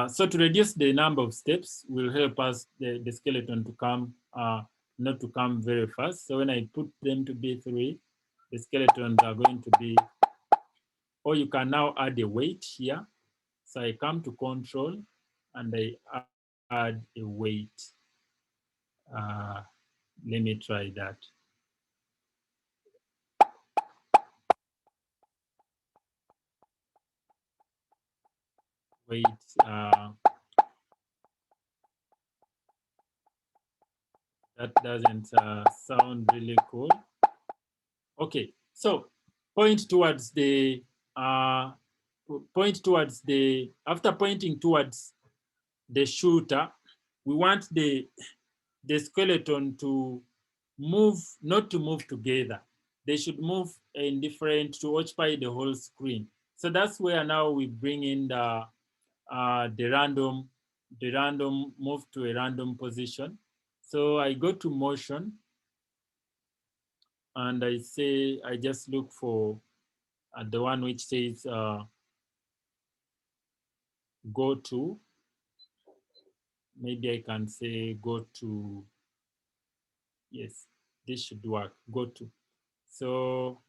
so to reduce the number of steps will help us, the skeleton to come, not to come very fast. So when I put them to be 3, the skeletons are going to be, or you can now add a weight here. So I come to control and I add a weight. Let me try that. Weight. That doesn't sound really cool. Okay, so point towards the, after pointing towards the shooter, we want the skeleton to move, not to move together. they should move in different to occupy the whole screen. So that's where now we bring in the random move to a random position. So I go to motion and I say, I just look for the one which says go to, maybe I can say go to, yes, this should work, go to. So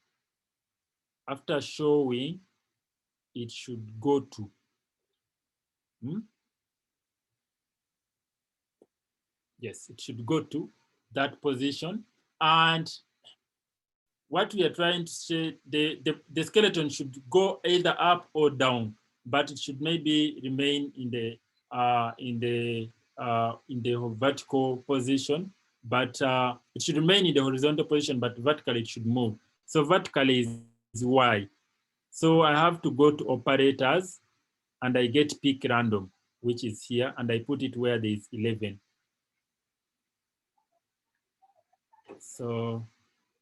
after showing, it should go to. Yes, it should go to that position. And what we are trying to say, the skeleton should go either up or down, but it should maybe remain in the vertical position. But it should remain in the horizontal position, but vertically it should move. So vertically is Y. So I have to go to operators, and I get pick random, which is here, and I put it where there is 11. So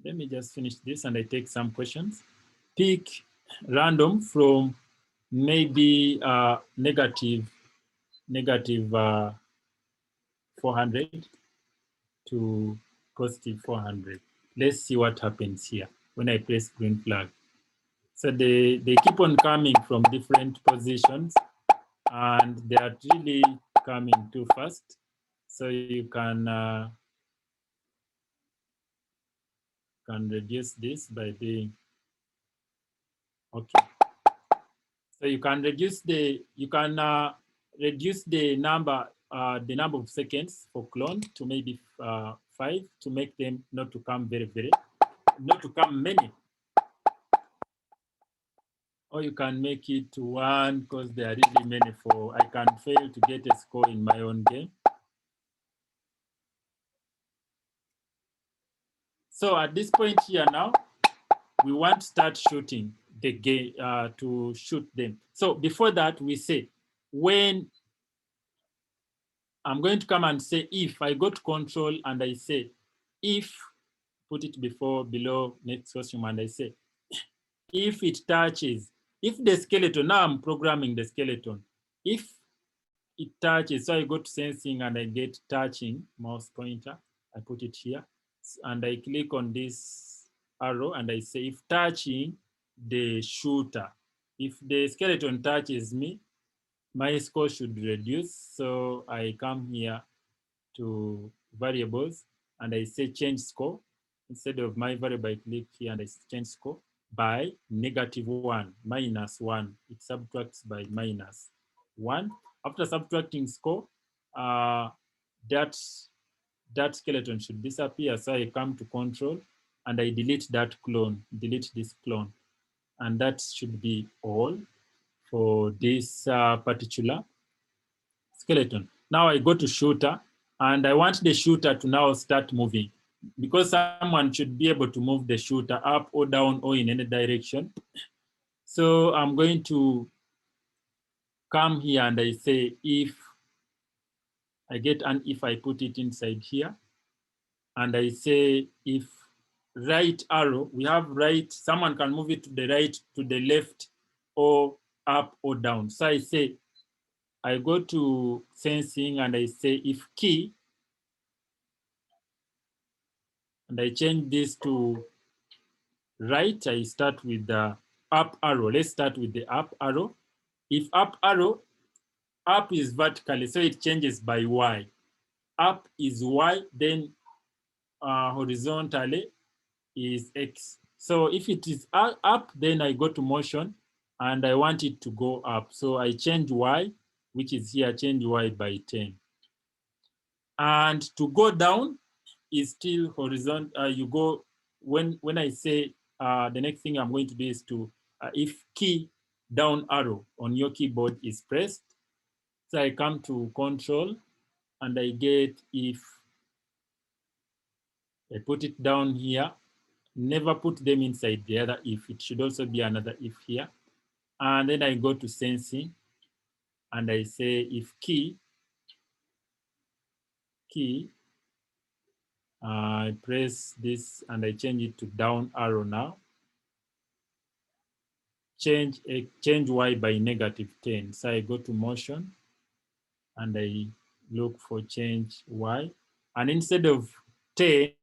let me just finish this and I take some questions. Pick random from maybe negative 400 to positive 400. Let's see what happens here when I press green flag. So they keep on coming from different positions and they are really coming too fast. So you can reduce this by doing, okay. So you can reduce the number of seconds for clone to maybe 5 to make them not to come not to come many. Or you can make it to 1 because there are really many for I can fail to get a score in my own game. So at this point here now, we want to start shooting the game to shoot them. So before that, we say when I'm going to come and say if I go to control and I say if, put it below next question, and I say if it touches, if the skeleton, now I'm programming the skeleton, if it touches, so I go to sensing and I get touching mouse pointer, I put it here, and I click on this arrow and I say if touching the shooter, if the skeleton touches me, my score should reduce. So I come here to variables and I say change score. Instead of my variable, I click here and I change score by -1, -1. It subtracts by -1. After subtracting score, that skeleton should disappear. So I come to control and I delete that clone, delete this clone. And that should be all for this particular skeleton. Now I go to shooter and I want the shooter to now start moving because someone should be able to move the shooter up or down or in any direction. So I'm going to come here and I say if I get an if, I put it inside here and I say if right arrow, we have right, someone can move it to the right, to the left, or up or down. So I say, I go to sensing and I say if key, and I change this to right, I start with the up arrow. Let's start with the up arrow. If up arrow, up is vertically, so it changes by Y. Up is Y, then horizontally is X. So if it is up, then I go to motion and I want it to go up. So I change Y, which is here, change Y by 10. And to go down is still horizontal. You go, when I say the next thing I'm going to do is to, if key down arrow on your keyboard is pressed, so I come to control and I get if, I put it down here, never put them inside the other if, it should also be another if here. And then I go to sensing and I say if key I press this and I change it to down arrow now. Change Y by -10. So I go to motion and I look for change Y. And instead of 10,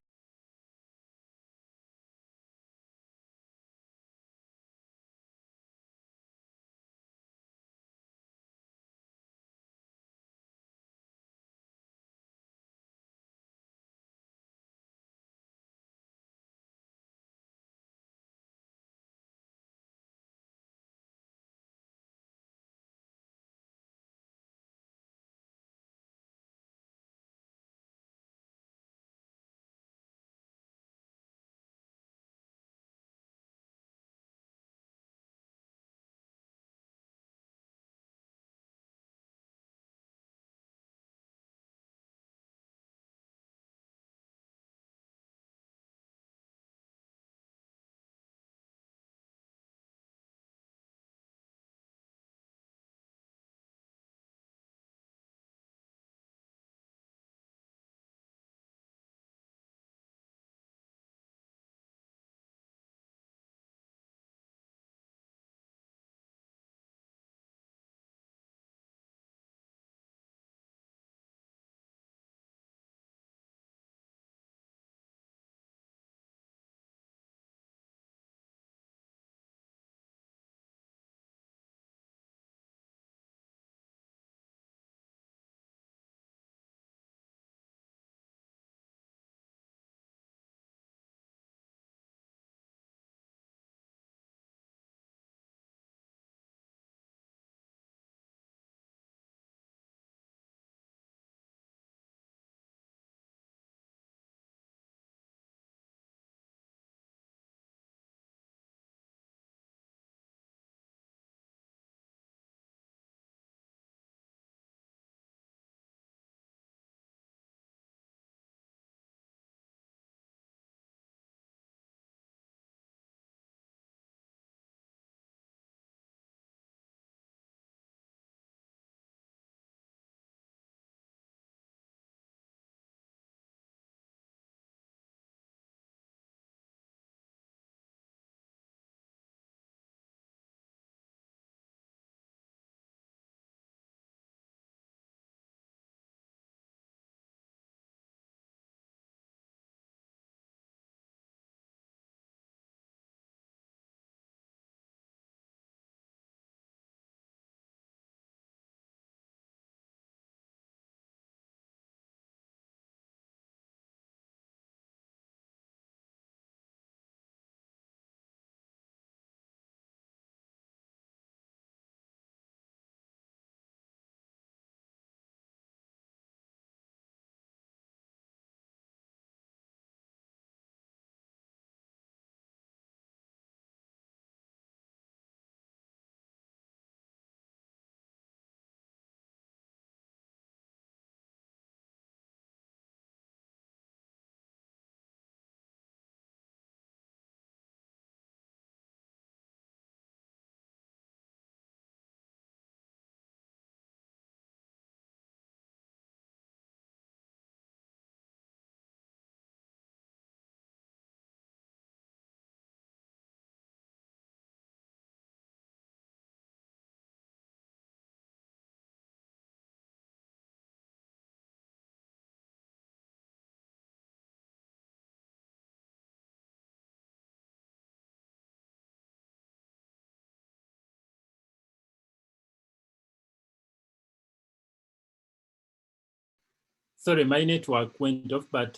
sorry, my network went off, but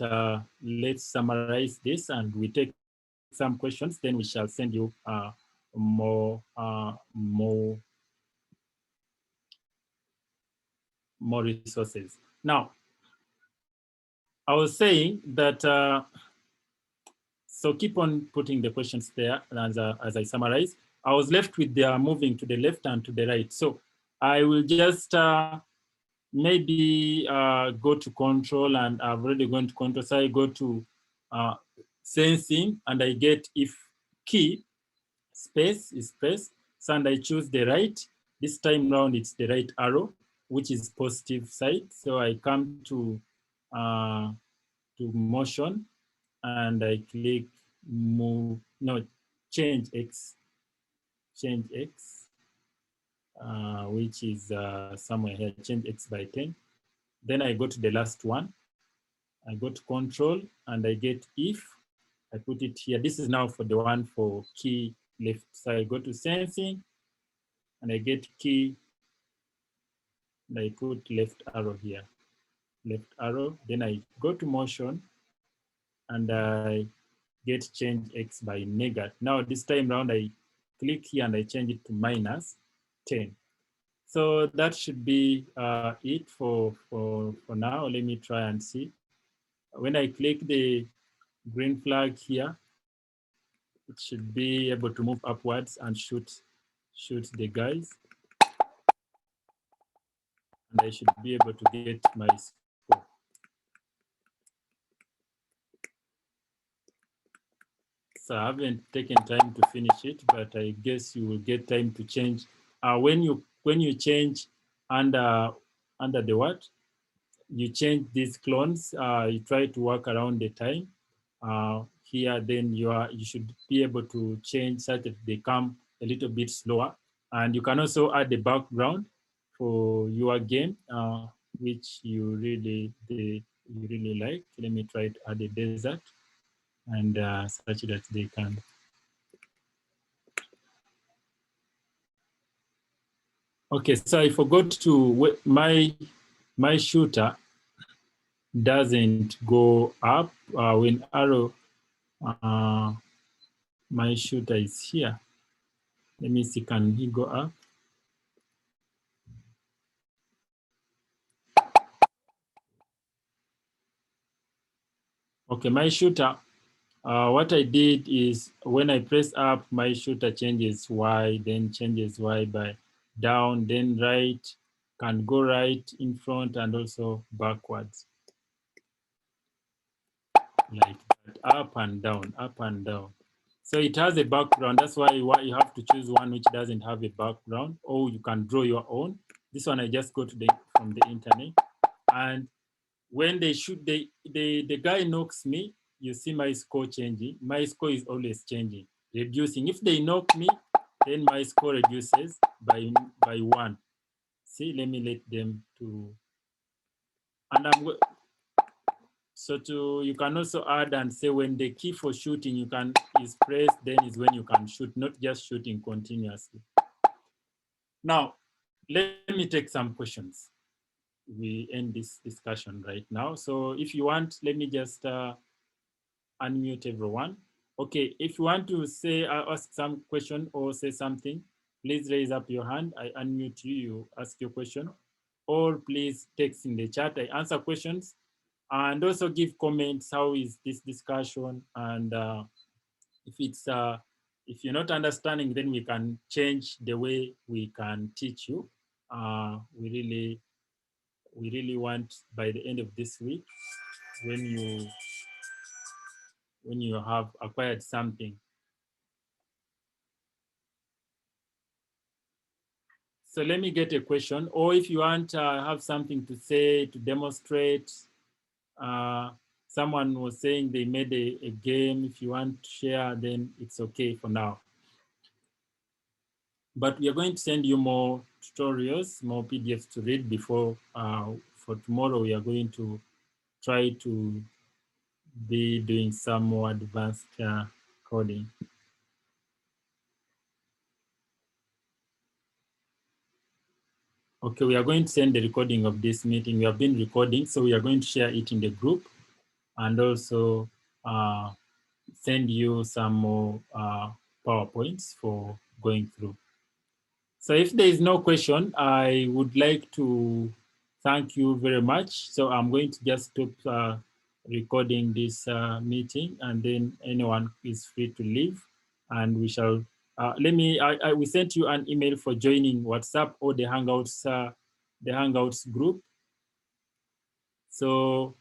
let's summarize this and we take some questions, then we shall send you more, more resources. Now, I was saying that, so keep on putting the questions there as I summarize. I was left with they are moving to the left and to the right. So I will just maybe go to control, and I've already gone to control. So I go to sensing and I get if key space is pressed. So and I choose the right. This time round it's the right arrow, which is positive side. So I come to to motion, and I click move, no, change X, which is somewhere here, change X by 10. Then I go to the last one. I go to control and I get if. I put it here. This is now for the one for key left. So I go to sensing and I get key. And I put left arrow here. Left arrow. Then I go to motion and I get change X by negative. Now this time around I click here and I change it to minus 10. So that should be it for now. Let me try and see. When I click the green flag here, it should be able to move upwards and shoot the guys. And I should be able to get my score. So I haven't taken time to finish it, but I guess you will get time to change. When you change under the what, you change these clones. You try to work around the time. Here, then you should be able to change such that they come a little bit slower. And you can also add the background for your game, which you really like. Let me try to add a desert and such that they can. Okay, so I forgot to, my shooter doesn't go up when arrow, my shooter is here. Let me see, can he go up? Okay, my shooter, what I did is when I press up, my shooter changes Y, then changes Y by down, then right, can go right in front and also backwards. Like that, up and down, up and down. So it has a background. That's why you have to choose one which doesn't have a background, or you can draw your own. This one I just got from the internet. And when they shoot, the guy knocks me, you see my score changing. My score is always changing, reducing. If they knock me, then my score reduces by 1. See, let me let them to, and you can also add and say when the key for shooting is pressed, then is when you can shoot, not just shooting continuously. Now, let me take some questions. We end this discussion right now. So if you want, let me just unmute everyone. Okay, if you want to say, ask some question or say something, please raise up your hand. I unmute you, you ask your question, or please text in the chat. I answer questions and also give comments. How is this discussion? And if you're not understanding, then we can change the way we can teach you. We really want by the end of this week, when you have acquired something. So let me get a question, or if you want to have something to say, to demonstrate. Someone was saying they made a game. If you want to share, then it's okay for now. But we are going to send you more tutorials, more PDFs to read before, for tomorrow, we are going to try to be doing some more advanced coding. Okay, we are going to send the recording of this meeting. We have been recording, so we are going to share it in the group and also send you some more PowerPoints for going through. So if there is no question, I would like to thank you very much. So I'm going to just stop recording this meeting, and then anyone is free to leave, and we shall, we sent you an email for joining WhatsApp or the Hangouts group. So,